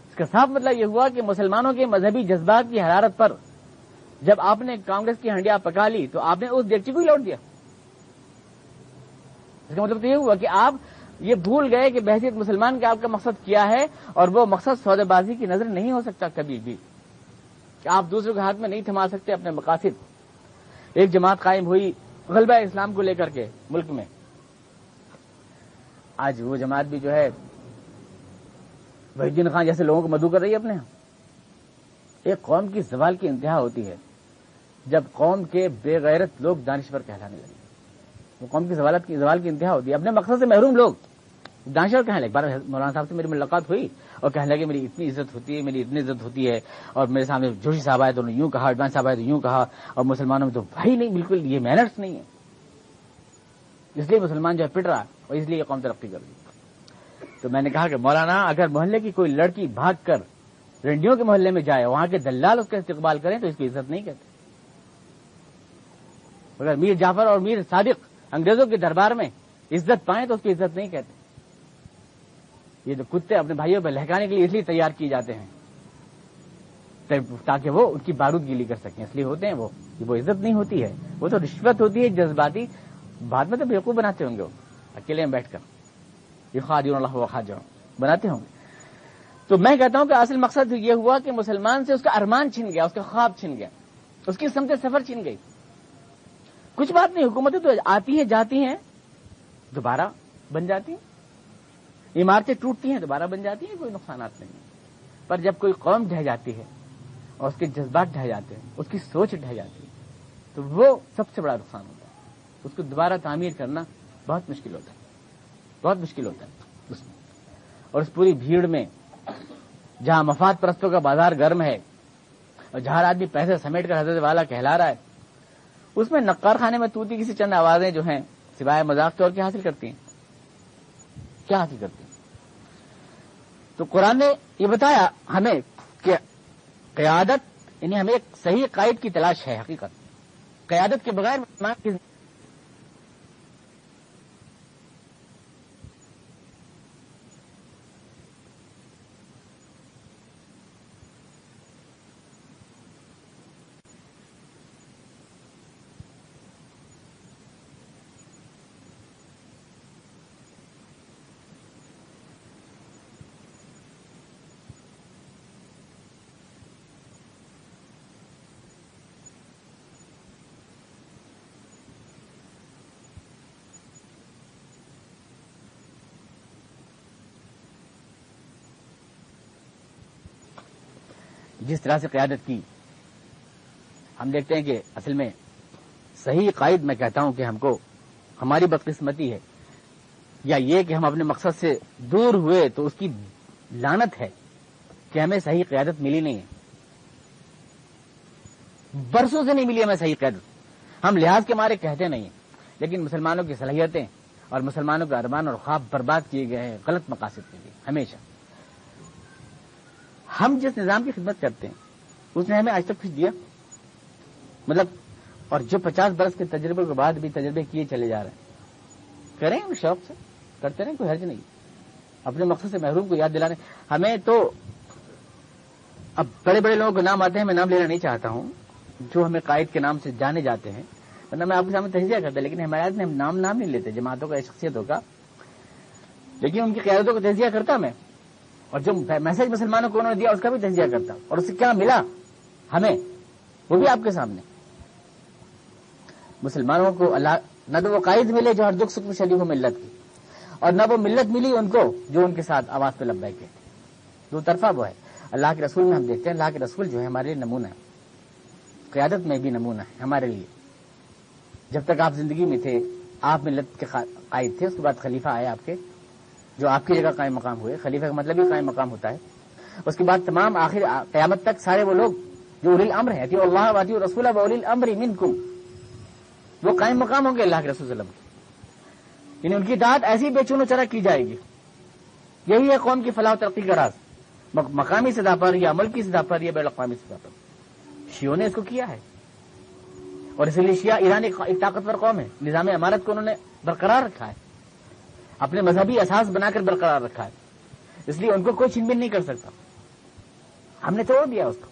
اس کا صاف مطلب یہ ہوا کہ مسلمانوں کے مذہبی جذبات کی حرارت پر جب آپ نے کانگریس کی ہنڈیا پکا لی تو آپ نے اس دیگچی کو ہی لوٹ دیا. اس کا مطلب تو یہ ہوا کہ آپ یہ بھول گئے کہ بحیثیت مسلمان کا آپ کا مقصد کیا ہے، اور وہ مقصد سودے بازی کی نظر نہیں ہو سکتا کبھی بھی، کہ آپ دوسروں کے ہاتھ میں نہیں تھما سکتے اپنے مقاصد. ایک جماعت قائم ہوئی غلبہ اسلام کو لے کر کے ملک میں. آج وہ جماعت بھی جو ہے وحید الدین خان جیسے لوگوں کو مدعو کر رہی ہے اپنے ہاں. ایک قوم کی زوال کی انتہا ہوتی ہے جب قوم کے بے غیرت لوگ دانشور کہلانے لگے. وہ قوم کی زوال کی انتہا ہوتی ہے. اپنے مقصد سے محروم لوگ دانشور کہنے لگے. ایک بار مولانا صاحب سے میری ملاقات ہوئی اور کہنے لگے میری اتنی عزت ہوتی ہے، میری اتنی عزت ہوتی ہے، اور میرے سامنے جوشی صاحب آئے تو انہوں نے یوں کہا، عدوان صاحب آئے تو یوں کہا، اور مسلمانوں میں تو بھائی نہیں، بالکل یہ مینرز نہیں ہے. اس لیے مسلمان جو ہے پٹ رہا اور اس لیے یہ قوم ترقی کر رہی. تو میں نے کہا کہ مولانا اگر محلے کی کوئی لڑکی بھاگ کر رنڈیوں کے محلے میں جائے، وہاں کے دلال اس کا استقبال کریں تو اس کی عزت نہیں کہتے. اگر میر جعفر اور میر صادق انگریزوں کے دربار میں عزت پائیں تو اس کی عزت نہیں کہتے. یہ جو کتے اپنے بھائیوں پہ لہکانے کے لیے اس لیے تیار کیے جاتے ہیں تاکہ وہ ان کی بارود گیلی کر سکیں، اس لیے ہوتے ہیں. وہ عزت نہیں ہوتی ہے، وہ تو رشوت ہوتی ہے جذباتی. بعد میں تو بیوقوف بناتے ہوں گے وہ اکیلے میں بیٹھ کر، یہ خادعون اللہ وخادعون بناتے ہوں گے. تو میں کہتا ہوں کہ اصل مقصد یہ ہوا کہ مسلمان سے اس کا ارمان چھن گیا، اس کا خواب چھن گیا، اس کی سمت سفر چھن گئی. کچھ بات نہیں، حکومتیں تو آتی ہیں جاتی ہیں دوبارہ بن جاتی ہیں، عمارتیں ٹوٹتی ہیں دوبارہ بن جاتی ہیں، کوئی نقصانات نہیں. پر جب کوئی قوم ڈھہ جاتی ہے اور اس کے جذبات ڈھہ جاتے ہیں، اس کی سوچ ڈھہ جاتی ہے، تو وہ سب سے بڑا نقصان ہوتا ہے. اس کو دوبارہ تعمیر کرنا بہت مشکل ہوتا ہے، بہت مشکل ہوتا ہے اس میں. اور اس پوری بھیڑ میں جہاں مفاد پرستوں کا بازار گرم ہے اور جہاں آدمی پیسے سمیٹ کر حضرت والا کہلا رہا ہے، اس میں نقار خانے میں توتی کسی چند آوازیں جو ہیں سوائے مذاق طور کے حاصل کرتی ہیں، کیا حاصل کرتی ہیں؟ تو قرآن نے یہ بتایا ہمیں کہ قیادت یعنی ہمیں ایک صحیح قائد کی تلاش ہے. حقیقت قیادت کے بغیر مسلمان کی جس طرح سے قیادت کی، ہم دیکھتے ہیں کہ اصل میں صحیح قائد میں کہتا ہوں کہ ہم کو ہماری بدقسمتی ہے یا یہ کہ ہم اپنے مقصد سے دور ہوئے تو اس کی لعنت ہے کہ ہمیں صحیح قیادت ملی نہیں ہے. برسوں سے نہیں ملی ہمیں صحیح قیادت. ہم لحاظ کے مارے کہتے نہیں ہیں، لیکن مسلمانوں کی صلاحیتیں اور مسلمانوں کے ارمان اور خواب برباد کیے گئے ہیں غلط مقاصد کے لیے. ہمیشہ ہم جس نظام کی خدمت کرتے ہیں اس نے ہمیں آج تک کچھ دیا، مطلب، اور جو 50 برس کے تجربے کے بعد بھی تجربے کیے چلے جا رہے ہیں، کریں شوق سے کرتے رہیں، کوئی حرج نہیں. اپنے مقصد سے محروم کو یاد دلانے. ہمیں تو اب بڑے بڑے لوگوں کے نام آتے ہیں، میں نام لینا نہیں چاہتا ہوں، جو ہمیں قائد کے نام سے جانے جاتے ہیں، ورنہ میں آپ کے سامنے تجزیہ کرتا، لیکن ہمارے میں ہم نام نہیں لیتے جماعتوں کا، شخصیتوں کا، لیکن ان کی قیادتوں کا تجزیہ کرتا میں، اور جو میسج مسلمانوں کو انہوں نے دیا اس کا بھی تجزیہ کرتا، اور اس سے کیا ملا ہمیں وہ بھی آپ کے سامنے. مسلمانوں کو اللہ نہ تو وہ قائد ملے جو ہر دکھ سکھ میں شریک ہو ملت کی، اور نہ وہ ملت ملی ان کو جو ان کے ساتھ آواز پہ لبیک کہتے. دو طرفہ وہ ہے. اللہ کے رسول میں ہم دیکھتے ہیں، اللہ کے رسول جو ہے ہمارے لیے نمونہ ہے، قیادت میں بھی نمونہ ہے ہمارے لیے. جب تک آپ زندگی میں تھے آپ ملت کے قائد تھے، اس کے بعد خلیفہ آئے آپ کے جو آپ کی جگہ قائم مقام ہوئے. خلیفہ کا مطلب ہی قائم مقام ہوتا ہے. اس کے بعد تمام آخر قیامت تک سارے وہ لوگ جو اولی الامر ہیں، اطیعوا اللہ واطیعوا الرسول واولی الامر منکم، وہ قائم مقام ہوں گے اللہ کے رسول صلی اللہ علیہ وسلم. یعنی ان کی اطاعت ایسی بے چون و چرا کی جائے گی. یہی ہے قوم کی فلاح و ترقی کا راز، مقامی سطح پر یا ملکی سطح پر یا بین الاقوامی سطح پر. شیعوں نے اس کو کیا ہے، اور اسی لیے شیعہ ایران ایک طاقتور قوم ہے. نظام امارت کو انہوں نے برقرار رکھا ہے، اپنے مذہبی اساس بنا کر برقرار رکھا ہے. اس لیے ان کو کوئی چھین بین نہیں کر سکتا. ہم نے توڑ دیا اس کو،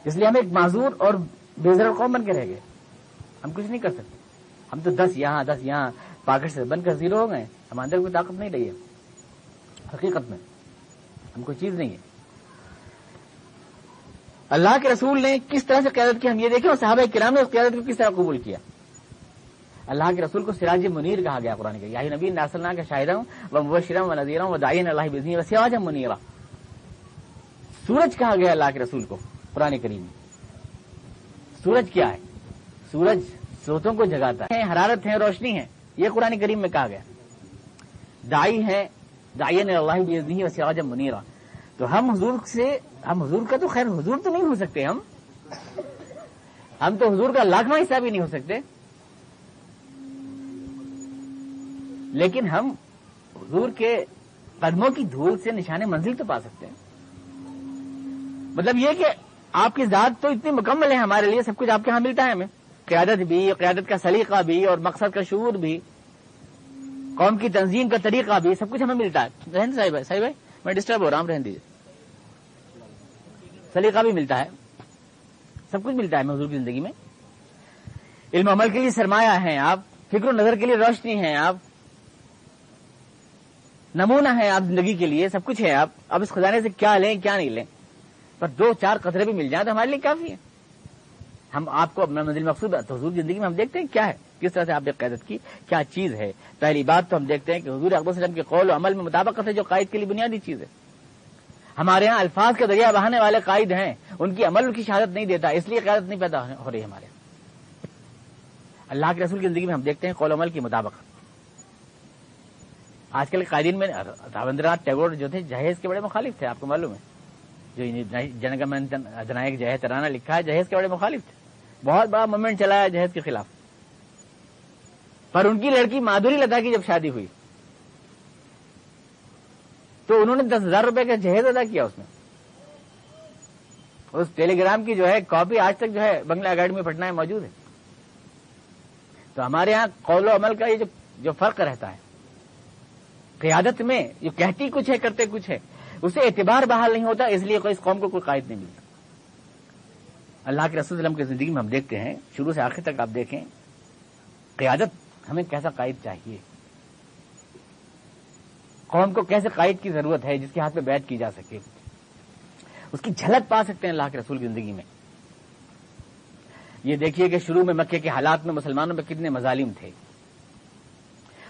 اس لیے ہم ایک معذور اور بے ضرر قوم بن کے رہ گئے. ہم کچھ نہیں کر سکتے. ہم تو 10 یہاں پاکٹ سے بن کر زیرو ہو گئے. ہمارے اندر کوئی طاقت نہیں رہی ہے. حقیقت میں ہم کوئی چیز نہیں ہے. اللہ کے رسول نے کس طرح سے قیادت کی ہم یہ دیکھیں، اور صحابہ کرام نے اس قیادت کو کس طرح قبول کیا. اللہ کے رسول کو سراج منیر کہا گیا قرآن کے. یاہی نبی ارسلنا کا شاہدہ و مبشرا و نذیرا و داعیا الی اللہ باذنہ و سراجا منیرا. سورج کہا گیا اللہ کے رسول کو قرآن کریم میں. سورج کیا ہے؟ سورج سوتوں کو جگاتا ہے، حرارت ہے، روشنی ہے. یہ قرآن کریم میں کہا گیا. داعی ہے، داعیا الی اللہ باذنہ و سراجا منیرا. تو ہم حضور کا تو خیر حضور تو نہیں ہو سکتے. ہم تو حضور کا لاکھواں حصہ بھی نہیں ہو سکتے. لیکن ہم حضور کے قدموں کی دھول سے نشان منزل تو پا سکتے ہیں. مطلب یہ کہ آپ کی ذات تو اتنی مکمل ہے ہمارے لیے, سب کچھ آپ کے ہاں ملتا ہے ہمیں, قیادت بھی, قیادت کا سلیقہ بھی, اور مقصد کا شعور بھی, قوم کی تنظیم کا طریقہ بھی, سب کچھ ہمیں ملتا ہے. رہن صاحب بھائی میں ڈسٹرب ہو رہا ہوں, رہن دیجیے. سلیقہ بھی ملتا ہے, سب کچھ ملتا ہے حضور کی زندگی میں. علم عمل کے لیے سرمایہ ہیں آپ, فکر و نظر کے لیے روشنی ہیں آپ, نمونہ ہے آپ زندگی کے لیے, سب کچھ ہے آپ. اب اس خزانے سے کیا لیں کیا نہیں لیں, پر 2-4 قطرے بھی مل جائیں تو ہمارے لیے کافی ہے. ہم آپ کو اپنا منزل مقصود حضور کی زندگی میں ہم دیکھتے ہیں کیا ہے, کس طرح سے آپ نے قیادت کی, کیا چیز ہے. پہلی بات تو ہم دیکھتے ہیں کہ حضور اکبر صلی اللہ علیہ وسلم کے قول و عمل میں مطابقت ہے, جو قائد کے لیے بنیادی چیز ہے. ہمارے ہاں الفاظ کا دریا بہانے والے قائد ہیں, ان کی عمل کی شہادت نہیں دیتا, اس لیے قیادت نہیں پیدا ہو رہی ہمارے. اللہ کے رسول کی زندگی میں ہم دیکھتے ہیں قول و عمل کی مطابقت. آج کل قائدین میں رابندر ناتھ ٹیگور جو تھے جہیز کے بڑے مخالف تھے, آپ کو معلوم ہے. جو جنگمن ادنائک جہیز ترانہ لکھا ہے, جہیز کے بڑے مخالف تھے. بہت بڑا موومنٹ چلایا جہیز کے خلاف. پر ان کی لڑکی مادھوری لتا کی جب شادی ہوئی تو انہوں نے 10,000 روپے کا جہیز ادا کیا اس میں. اس ٹیلی گرام کی جو ہے کاپی آج تک جو ہے بنگلہ اکیڈمی پٹنہ میں موجود ہے. تو ہمارے ہاں قول و عمل کا یہ جو فرق رہتا ہے, قیادت میں جو کہتی کچھ ہے کرتے کچھ ہے, اسے اعتبار بحال نہیں ہوتا, اس لیے اس قوم کو کوئی قائد نہیں ملتا. اللہ کے رسول صلی اللہ علیہ وسلم کی زندگی میں ہم دیکھتے ہیں, شروع سے آخر تک آپ دیکھیں, قیادت ہمیں کیسا قائد چاہیے, قوم کو کیسے قائد کی ضرورت ہے جس کے ہاتھ میں بیعت کی جا سکے, اس کی جھلک پا سکتے ہیں اللہ کے رسول کی زندگی میں. یہ دیکھیے کہ شروع میں مکے کے حالات میں مسلمانوں پہ کتنے مظالم تھے,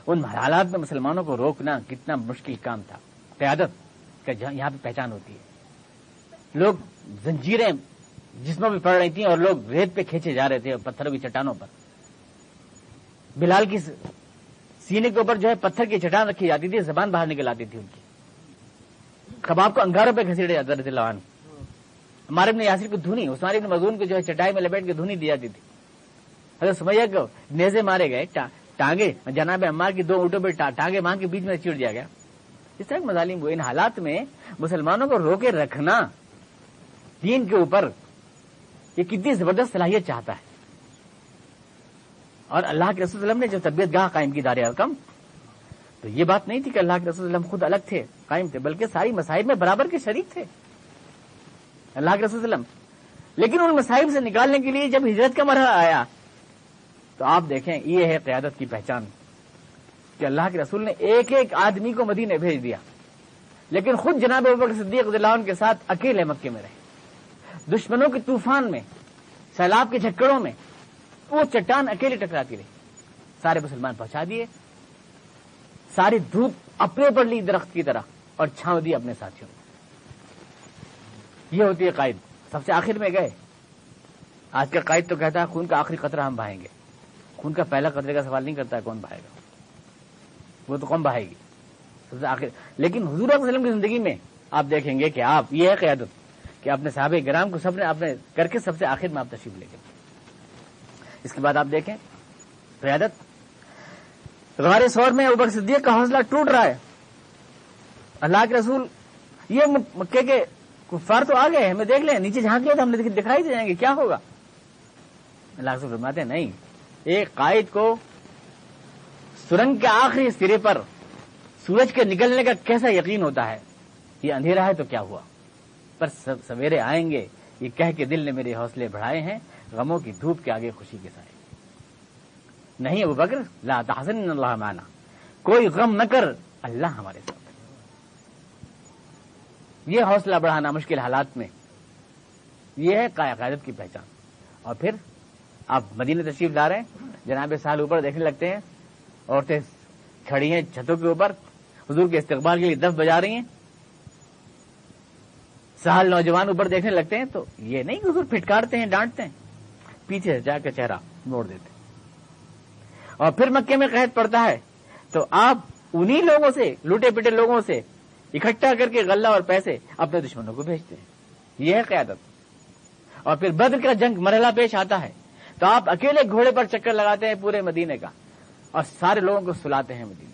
ان حالات میں مسلمانوں کو روکنا کتنا مشکل کام تھا. قیادت کا یہاں پہ پہچان ہوتی ہے. لوگ زنجیریں جسموں پہ پڑ رہی تھیں اور لوگ ریت پہ کھینچے جا رہے تھے, پتھروں کی چٹانوں پر. بلال کی سینے کے اوپر جو ہے پتھر کی چٹان رکھی جاتی تھی, زبان باہر نکل آتی تھی ان کی. کباب کو انگاروں پہ گھسیٹے جاتا رہتے لوان. عمار ابن یاسر کو دھونی, عثمان ابن مظعون کو جو ہے چٹائی میں لپیٹ کے دھونی دی جاتی تھی. حضرت سمیہ کو نیزے مارے گئے, ٹانگے جناب عمار کی 2 اونٹوں پہ ٹانگے مان کے بیچ میں چیڑ دیا گیا. اس طرح مظالم ہوئے. ان حالات میں مسلمانوں کو روکے رکھنا دین کے اوپر یہ کتنی زبردست صلاحیت چاہتا ہے. اور اللہ کے رسول صلی اللہ علیہ وسلم نے جو تربیت گاہ قائم کی دار ارقم, تو یہ بات نہیں تھی کہ اللہ کے رسول صلی اللہ علیہ وسلم خود الگ تھے قائم تھے, بلکہ ساری مصائب میں برابر کے شریک تھے اللہ کے رسول صلی اللہ علیہ وسلم. لیکن ان مصائب سے نکالنے کے لیے جب ہجرت کا مرحلہ آیا تو آپ دیکھیں یہ ہے قیادت کی پہچان کہ اللہ کے رسول نے ایک ایک آدمی کو مدینے بھیج دیا, لیکن خود جناب ابوبکر صدیق رضی اللہ عنہ کے ساتھ اکیلے مکے میں رہے. دشمنوں کے طوفان میں, سیلاب کے جھکڑوں میں وہ چٹان اکیلے ٹکراتی رہی. سارے مسلمان پہنچا دیے, ساری دھوپ اپنے اوپر لی درخت کی طرح اور چھاؤں دی اپنے ساتھیوں. یہ ہوتی ہے قائد. سب سے آخر میں گئے. آج کا قائد تو کہتا ہے خون کا آخری قطرہ ہم بہائیں گے. خون کا پہلا قطرے کا سوال نہیں کرتا ہے کون بہائے گا, وہ تو قوم بہائے گی سب سے آخر. لیکن حضور صلی اللہ علیہ وسلم کی زندگی میں آپ دیکھیں گے کہ آپ یہ ہے قیادت کہ اپنے صحابہ کرام کو سب نے اپنے کر کے سب سے آخر میں آپ تشریف لے گئے. اس کے بعد آپ دیکھیں قیادت. غار ثور میں ابوبکر صدیق کا حوصلہ ٹوٹ رہا ہے. اللہ کے رسول یہ مکے کے کفار تو آ گئے, ہمیں دیکھ لیں, نیچے جھانک لیں تو ہم نے دکھائی دے جائیں گے, کیا ہوگا. اللہ کے رسول فرماتے ہیں نہیں, ایک قائد کو سرنگ کے آخری سرے پر سورج کے نکلنے کا کیسا یقین ہوتا ہے. یہ اندھیرا ہے تو کیا ہوا, پر سویرے آئیں گے, یہ کہہ کے دل نے میرے حوصلے بڑھائے ہیں, غموں کی دھوپ کے آگے خوشی کے سائے. نہیں ابوبکر لا تحزن ان اللہ معنا, کوئی غم نہ کر, اللہ ہمارے ساتھ. یہ حوصلہ بڑھانا مشکل حالات میں, یہ ہے قیادت کی پہچان. اور پھر آپ مدینہ تشریف لا رہے ہیں, جناب سال اوپر دیکھنے لگتے ہیں, عورتیں کھڑی ہیں چھتوں کے اوپر, حضور کے استقبال کے لیے دف بجا رہی ہیں. سہل نوجوان اوپر دیکھنے لگتے ہیں تو یہ نہیں کہ حضور پھٹکارتے ہیں ڈانٹتے ہیں, پیچھے سے جا کے چہرہ موڑ دیتے ہیں. اور پھر مکے میں قحط پڑتا ہے تو آپ انہی لوگوں سے, لوٹے پٹے لوگوں سے اکٹھا کر کے غلہ اور پیسے اپنے دشمنوں کو بھیجتے ہیں. یہ ہے قیادت. اور پھر بدر کا جنگ مرحلہ پیش آتا ہے تو آپ اکیلے گھوڑے پر چکر لگاتے ہیں پورے مدینے کا اور سارے لوگوں کو سلاتے ہیں مدینے.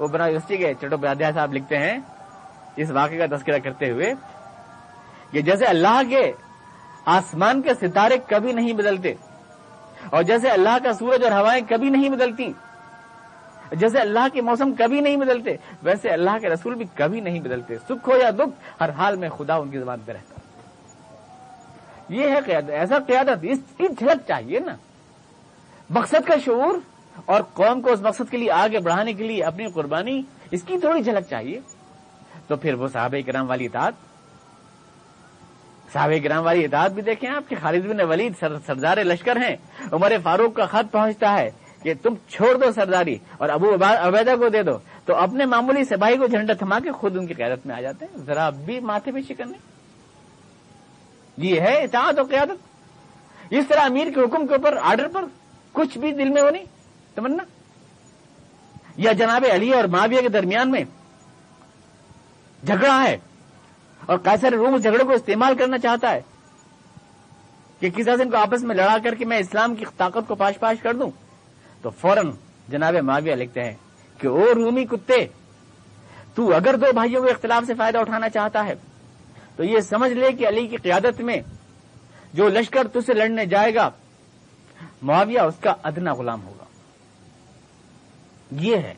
وہ بنا یونیورسٹی کے چٹوپادھیائے صاحب لکھتے ہیں اس واقعے کا تذکرہ کرتے ہوئے کہ جیسے اللہ کے آسمان کے ستارے کبھی نہیں بدلتے، اور جیسے اللہ کا سورج اور ہوائیں کبھی نہیں بدلتی، جیسے اللہ کے موسم کبھی نہیں بدلتے، ویسے اللہ کے رسول بھی کبھی نہیں بدلتے، سکھ ہو یا دکھ ہر حال میں خدا ان کی زبان پہ رہتا۔ یہ ہے قیادت، ایسا قیادت، اس کی جھلک چاہیے نا، مقصد کا شعور اور قوم کو اس مقصد کے لیے آگے بڑھانے کے لیے اپنی قربانی، اس کی تھوڑی جھلک چاہیے۔ تو پھر وہ صحابہ کرام والی اطاعت، صحابہ کرام والی اطاعت بھی دیکھیں آپ کہ خالد بن ولید سردار لشکر ہیں، عمر فاروق کا خط پہنچتا ہے کہ تم چھوڑ دو سرداری اور ابو عبیدہ کو دے دو، تو اپنے معمولی سپاہی کو جھنڈا تھما کے خود ان کی قیادت میں آ جاتے ہیں، ذرا بھی ماتھے پہ شکن نہیں۔ یہ ہے اطاعت و قیادت۔ اس طرح امیر کے حکم کے اوپر، آرڈر پر کچھ بھی دل میں ہو نہیں تمنا، یا جناب علی اور معاویہ کے درمیان میں جھگڑا ہے اور قیصر روم اس جھگڑے کو استعمال کرنا چاہتا ہے کہ کس طرح سے ان کو آپس میں لڑا کر کے میں اسلام کی طاقت کو پاش پاش کر دوں، تو فوراً جناب معاویہ لکھتے ہیں کہ او رومی کتے، تو اگر دو بھائیوں کے اختلاف سے فائدہ اٹھانا چاہتا ہے تو یہ سمجھ لے کہ علی کی قیادت میں جو لشکر تجھ سے لڑنے جائے گا معاویہ اس کا ادنا غلام ہوگا۔ یہ ہے،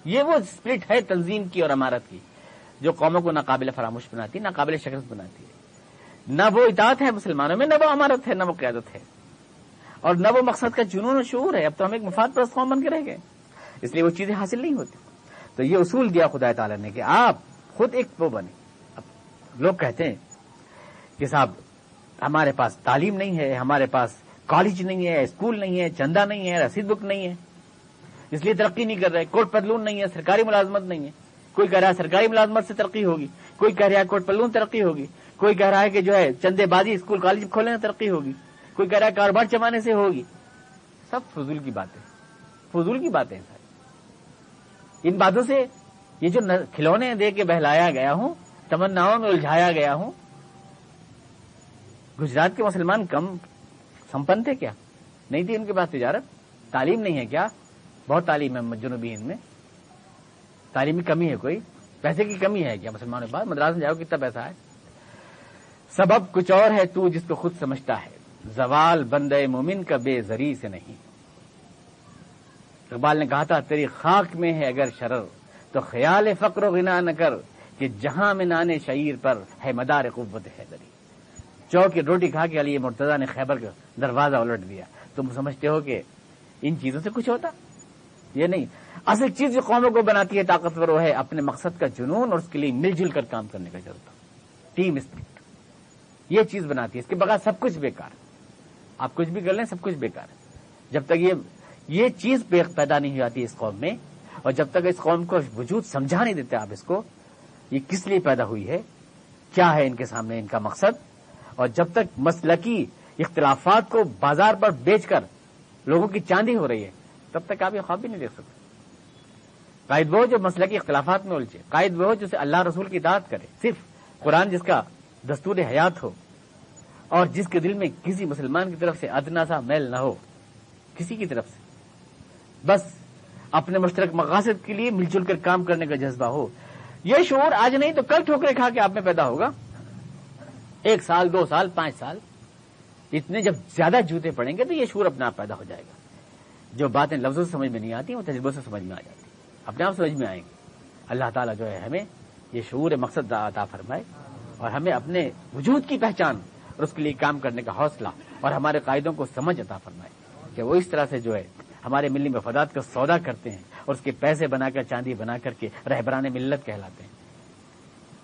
یہ وہ اسپرٹ ہے تنظیم کی اور امارت کی جو قوموں کو ناقابل فراموش بناتی ہے، ناقابل شکست بناتی ہے۔ نہ وہ اطاعت ہے مسلمانوں میں، نہ وہ امارت ہے، نہ وہ قیادت ہے، اور نہ وہ مقصد کا جنون و شعور ہے۔ اب تو ہم ایک مفاد پرست قوم بن کے رہ گئے، اس لیے وہ چیزیں حاصل نہیں ہوتی۔ تو یہ اصول دیا خدا تعالیٰ نے کہ آپ خود ایک وہ بنے۔ اب لوگ کہتے ہیں کہ صاحب ہمارے پاس تعلیم نہیں ہے، ہمارے پاس کالج نہیں ہے، اسکول نہیں ہے، چندہ نہیں ہے، رسید بک نہیں ہے، اس لیے ترقی نہیں کر رہے، کوٹ پتلون نہیں ہے، سرکاری ملازمت نہیں ہے۔ کوئی کہہ رہا ہے سرکاری ملازمت سے ترقی ہوگی، کوئی کہہ رہا ہے کوٹ پتلون ترقی ہوگی، کوئی کہہ رہا ہے کہ جو ہے چندے بازی اسکول کالج کھولنے سے ترقی ہوگی، کوئی کہہ رہا ہے کاروبار چلانے سے ہوگی۔ سب فضول کی باتیں، فضول کی باتیں ساری۔ ان باتوں سے یہ جو کھلونے دے کے بہلایا گیا ہوں، تمناؤں میں الجھایا گیا ہوں، گجرات کے مسلمان کم سمپن تھے کیا؟ نہیں تھی ان کے پاس تجارت؟ تعلیم نہیں ہے کیا؟ بہت تعلیم ہے جنوبی ہند میں، تعلیمی کمی ہے، کوئی پیسے کی کمی ہے کیا مسلمانوں کے پاس؟ مدراس میں جاؤ کتنا پیسہ ہے۔ سبب کچھ اور ہے تو جس کو خود سمجھتا ہے، زوال بندے مومن کا بے زری سے نہیں۔ اقبال نے کہا تھا تیری خاک میں ہے اگر شرر تو خیال فقر و غنا نہ کر، کہ جہاں میں نانے شعیر پر ہے مدار قوت حیدری۔ چوک کی روٹی کھا کے علی مرتضیٰ نے خیبر کا دروازہ الٹ دیا۔ تم سمجھتے ہو کہ ان چیزوں سے کچھ ہوتا؟ یہ نہیں، اصل چیز جو قوموں کو بناتی ہے طاقتور وہ ہے اپنے مقصد کا جنون اور اس کے لیے مل جل کر کام کرنے کا جذبہ، ٹیم اسپرٹ۔ یہ چیز بناتی ہے، اس کے بغیر سب کچھ بیکار ہے۔ آپ کچھ بھی کر لیں سب کچھ بیکار ہے جب تک یہ چیز پیدا نہیں ہو جاتی اس قوم میں، اور جب تک اس قوم کو وجود سمجھا نہیں دیتے آپ اس کو یہ کس لیے پیدا ہوئی ہے، کیا ہے ان کے سامنے ان کا مقصد، اور جب تک مسلکی اختلافات کو بازار پر بیچ کر لوگوں کی چاندی ہو رہی ہے تب تک آپ یہ خواب بھی نہیں دیکھ سکتے۔ قائد وہ جو مسلکی اختلافات میں الجھے، قائد وہ جسے اللہ رسول کی اطاعت کرے، صرف قرآن جس کا دستور حیات ہو، اور جس کے دل میں کسی مسلمان کی طرف سے ادنا سا میل نہ ہو، کسی کی طرف سے، بس اپنے مشترک مقاصد کے لیے مل جل کر کام کرنے کا جذبہ ہو۔ یہ شعور آج نہیں تو کل ٹھوکریں کھا کے آپ میں پیدا ہوگا، 1 سال 2 سال 5 سال، اتنے جب زیادہ جوتے پڑیں گے تو یہ شعور اپنے آپ پیدا ہو جائے گا۔ جو باتیں لفظوں سے سمجھ میں نہیں آتی وہ تجربوں سے سمجھ میں آ جاتی، اپنے آپ سمجھ میں آئیں گے۔ اللہ تعالیٰ جو ہے ہمیں یہ شعور مقصد عطا فرمائے، اور ہمیں اپنے وجود کی پہچان اور اس کے لیے کام کرنے کا حوصلہ، اور ہمارے قائدوں کو سمجھ عطا فرمائے کہ وہ اس طرح سے جو ہے ہمارے ملی مفادات کا سودا کرتے ہیں اور اس کے پیسے بنا کر چاندی بنا کر کے رہبران ملت کہلاتے ہیں۔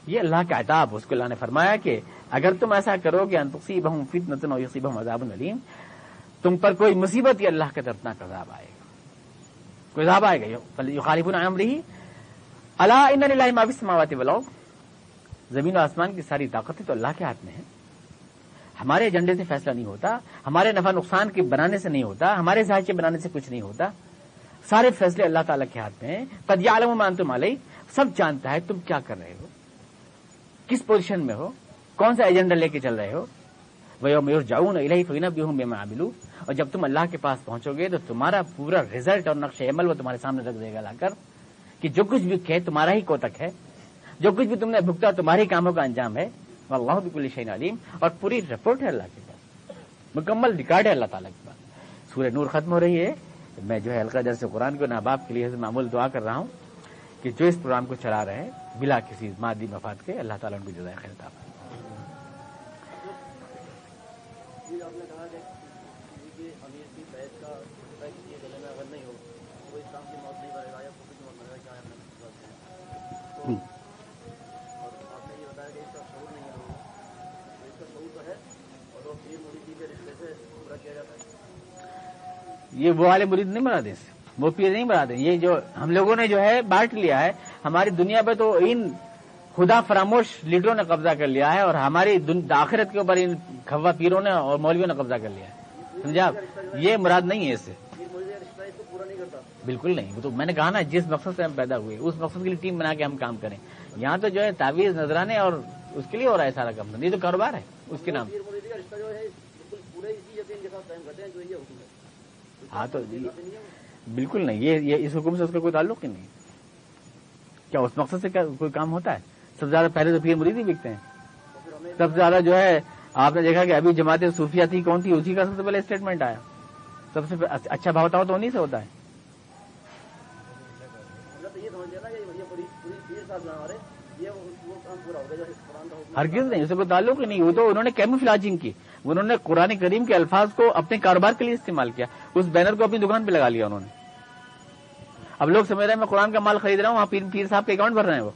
یہ اللہ کا عتاب، اس کو اللہ نے فرمایا کہ اگر تم ایسا کرو گے ان تصیبہم فتنۃ او یصیبہم عذاب علیم، تم پر کوئی مصیبت یا اللہ کا دردناک عذاب آئے گا، کوئی عذاب آئے گا۔ یخالفون عن امرہ الا ان للہ ما فی السماوات والارض، زمین و آسمان کی ساری طاقتیں تو اللہ کے ہاتھ میں ہیں۔ ہمارے ایجنڈے سے فیصلہ نہیں ہوتا، ہمارے نفع نقصان کے بنانے سے نہیں ہوتا، ہمارے ذائقے بنانے سے کچھ نہیں ہوتا، سارے فیصلے اللہ تعالیٰ کے ہاتھ میں ہیں۔ قد یعلم ما انتم علیہ، سب جانتا ہے تم کیا کر رہے ہو، کس پوزیشن میں ہو، کون سا ایجنڈا لے کے چل رہے ہو۔ وَيَوْمَ يُرْجَعُونَ إِلَيْهِ فَيُنَبِّئُهُم بِمَا عَمِلُوا، اور جب تم اللہ کے پاس پہنچو گے تو تمہارا پورا رزلٹ اور نقش عمل وہ تمہارے سامنے رکھ دے گا لا کر کہ جو کچھ بھی کہے تمہارا ہی کوتک ہے، جو کچھ بھی تم نے بھگتا تمہارے کاموں کا انجام ہے. واللہ بکل شیء علیم. اور پوری رپورٹ ہے اللہ کے پاس، مکمل ریکارڈ ہے اللہ تعالیٰ کے پاس. سورہ نور ختم ہو رہی ہے. میں جو ہے حلقہ درس قرآن کو ناباب کے لیے معمول دعا کر رہا ہوں کہ جو اس پروگرام کو چلا رہے ہیں بلا کسی مادی مفاد کے، اللہ تعالیٰ ان کو جزائے خیر عطا فرمائے. یہ وہ والے مرید نہیں بنا دیں، وہ پیر نہیں بنا دیں. یہ جو ہم لوگوں نے جو ہے بانٹ لیا ہے، ہماری دنیا پہ تو ان خدا فراموش لیڈروں نے قبضہ کر لیا ہے، اور ہماری آخرت کے اوپر ان کھوا پیروں نے اور مولویوں نے قبضہ کر لیا ہے. سمجھا آپ؟ یہ مراد نہیں ہے اس سے، بالکل نہیں. وہ تو میں نے کہا نا، جس مقصد سے ہم پیدا ہوئے اس مقصد کے لیے ٹیم بنا کے ہم کام کریں. یہاں تو جو ہے تعویذ نذرانے اور اس کے لیے ہو رہا ہے سارا کام. یہ تو کاروبار ہے اس کے نام. ہاں تو بالکل نہیں، یہ اس حکم سے اس کا کوئی تعلق ہی نہیں. کیا اس مقصد سے کیا کوئی کام ہوتا ہے؟ سب سے زیادہ پہلے تو پیر مرید ہی بکتے ہیں. سب سے زیادہ جو ہے آپ نے دیکھا کہ ابھی جماعت صوفیہ تھی کون تھی، اسی کا سب سے پہلے اسٹیٹمنٹ آیا. سب سے اچھا بھاؤ تو انہیں سے ہوتا ہے. ہرگز نہیں، اس سے کوئی تعلق ہی نہیں. وہ تو انہوں نے کیموفلاجنگ کی، انہوں نے قرآن کریم کے الفاظ کو اپنے کاروبار کے لیے استعمال کیا. اس بینر کو اپنی دکان پہ لگا لیا انہوں نے. اب لوگ سمجھ رہے ہیں میں قرآن کا مال خرید رہا ہوں، وہاں پیر صاحب کے اکاؤنٹ بھر رہے ہیں. وہ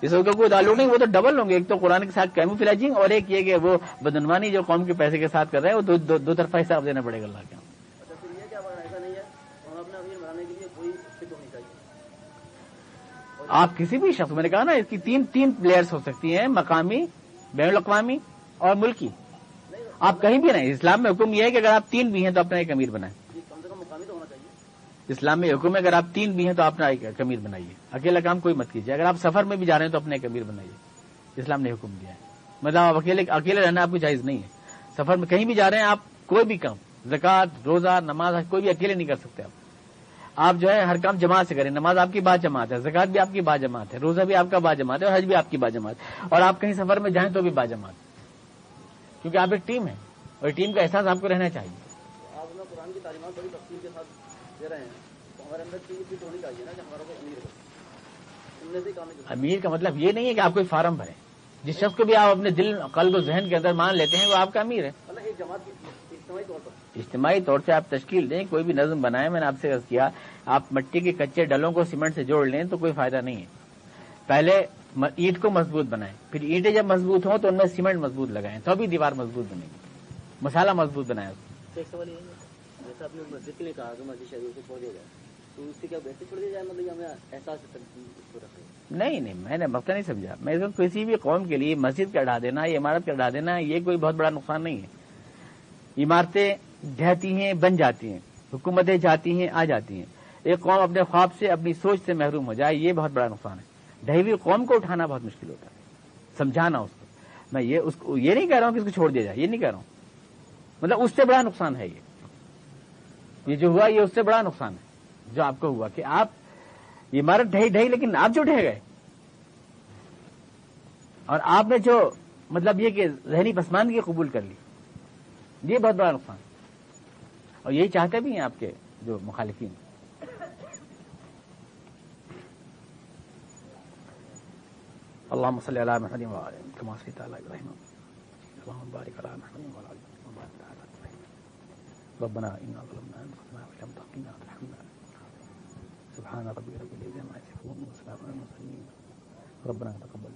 اس کا کوئی تعلق نہیں. وہ تو ڈبل ہوں گے، ایک تو قرآن کے ساتھ کیموفلاجنگ، اور ایک یہ کہ وہ بدعنوانی جو قوم کے پیسے کے ساتھ کر رہے ہیں، وہ دو طرفہ حساب دینا پڑے گا اللہ کے. آپ کسی بھی شخص، میں نے کہا نا اس کی تین پلیئرز ہو سکتی ہیں، مقامی، بین الاقوامی اور ملکی. آپ کہیں بھی نہیں. اسلام میں حکم یہ ہے کہ اگر آپ تین بھی ہیں تو اپنا ایک امیر بنائیں. اسلام میں حکم ہے اگر آپ تین بھی ہیں تو اپنا ایک امیر بنائیے. اکیلا کام کوئی مت کیجیے. اگر آپ سفر میں بھی جا رہے ہیں تو اپنے ایک امیر بنائیے. اسلام نے حکم دیا ہے. مطلب آپ اکیلے رہنا آپ کو جائز نہیں ہے. سفر میں کہیں بھی جا رہے ہیں آپ، کوئی بھی کام، زکوٰۃ، روزہ، نماز، کوئی بھی اکیلے نہیں کر سکتے. آپ جو ہے ہر کام جماعت سے کریں. نماز آپ کی با جماعت ہے، زکوٰۃ بھی آپ کی با جماعت ہے، روزہ بھی آپ کا با جماعت ہے، اور حج بھی آپ کی با جماعت ہے. اور آپ کہیں سفر میں جائیں تو بھی با جماعت، کیونکہ آپ ایک ٹیم ہے، اور ٹیم کا احساس آپ کو رہنا چاہیے. آپ قرآن کی تعلیمات بڑی تفصیل کے ساتھ دے رہے ہیں، تو ہمارے اندر چیز ہونی چاہیے نا کہ ہمارا کوئی امیر ہو. امیر کا مطلب یہ نہیں ہے کہ آپ کوئی فارم بھریں. جس شخص کو بھی آپ اپنے دل، قلب و ذہن کے اندر مان لیتے ہیں وہ آپ کا امیر ہے. ایک جماعت اجتماعی طور پر، اجتماعی طور سے آپ تشکیل دیں، کوئی بھی نظم بنائیں. میں نے آپ سے عرض کیا، آپ مٹی کے کچے ڈلوں کو سیمنٹ سے جوڑ لیں تو کوئی فائدہ نہیں ہے. پہلے اینٹ کو مضبوط بنائیں، پھر اینٹیں جب مضبوط ہوں تو ان میں سیمنٹ مضبوط لگائیں، تو ابھی دیوار مضبوط بنے گی. مسالہ مضبوط بنائیں. ایک سوال یہ ہے، جیسا آپ نے مسجد کے لیے کہا کہ مسجد شہریوں کو چھوڑ دیا جائے، تو اس سے کیا ویسے چھوڑ دیا جائے؟ مطلب ہمیں احساس رکھے. نہیں، میں نے مسئلہ نہیں سمجھا. میں کسی بھی قوم کے لیے مسجد کا ڈھا دینا، یہ عمارت کا ڈھا دینا، یہ کوئی بہت بڑا نقصان نہیں ہے. عمارتیں ڈھہتی ہیں، بن جاتی ہیں، حکومتیں جاتی ہیں، آ جاتی ہیں. ایک قوم اپنے خواب سے، اپنی سوچ سے محروم ہو جائے، یہ بہت بڑا نقصان ہے. ڈھی ہوئی قوم کو اٹھانا بہت مشکل ہوتا ہے، سمجھانا اس کو. میں یہ نہیں کہہ رہا ہوں کہ اس کو چھوڑ دیا جائے، یہ نہیں کہہ رہا ہوں. مطلب اس سے بڑا نقصان ہے یہ جو ہوا، یہ اس سے بڑا نقصان ہے جو آپ کو ہوا کہ آپ عمارت ڈھی لیکن آپ جو ڈھہ گئے، اور آپ نے جو مطلب یہ کہ ذہنی پسماندگی قبول کر لی، یہ بہت بڑا نقصان ہے. اور یہی چاہتے بھی ہیں آپ کے جو مخالفین. اللهم صل على محمد وعلى آله كما صليت على ابراهيم اللهم بارك على محمد وعلى آله وبارك على ابراهيم ربنا إنا ظلمنا أنفسنا وإن لم تغفر لنا وترحمنا سبحان ربك رب العزة عما يصفون وسلام على المرسلين ربنا تقبل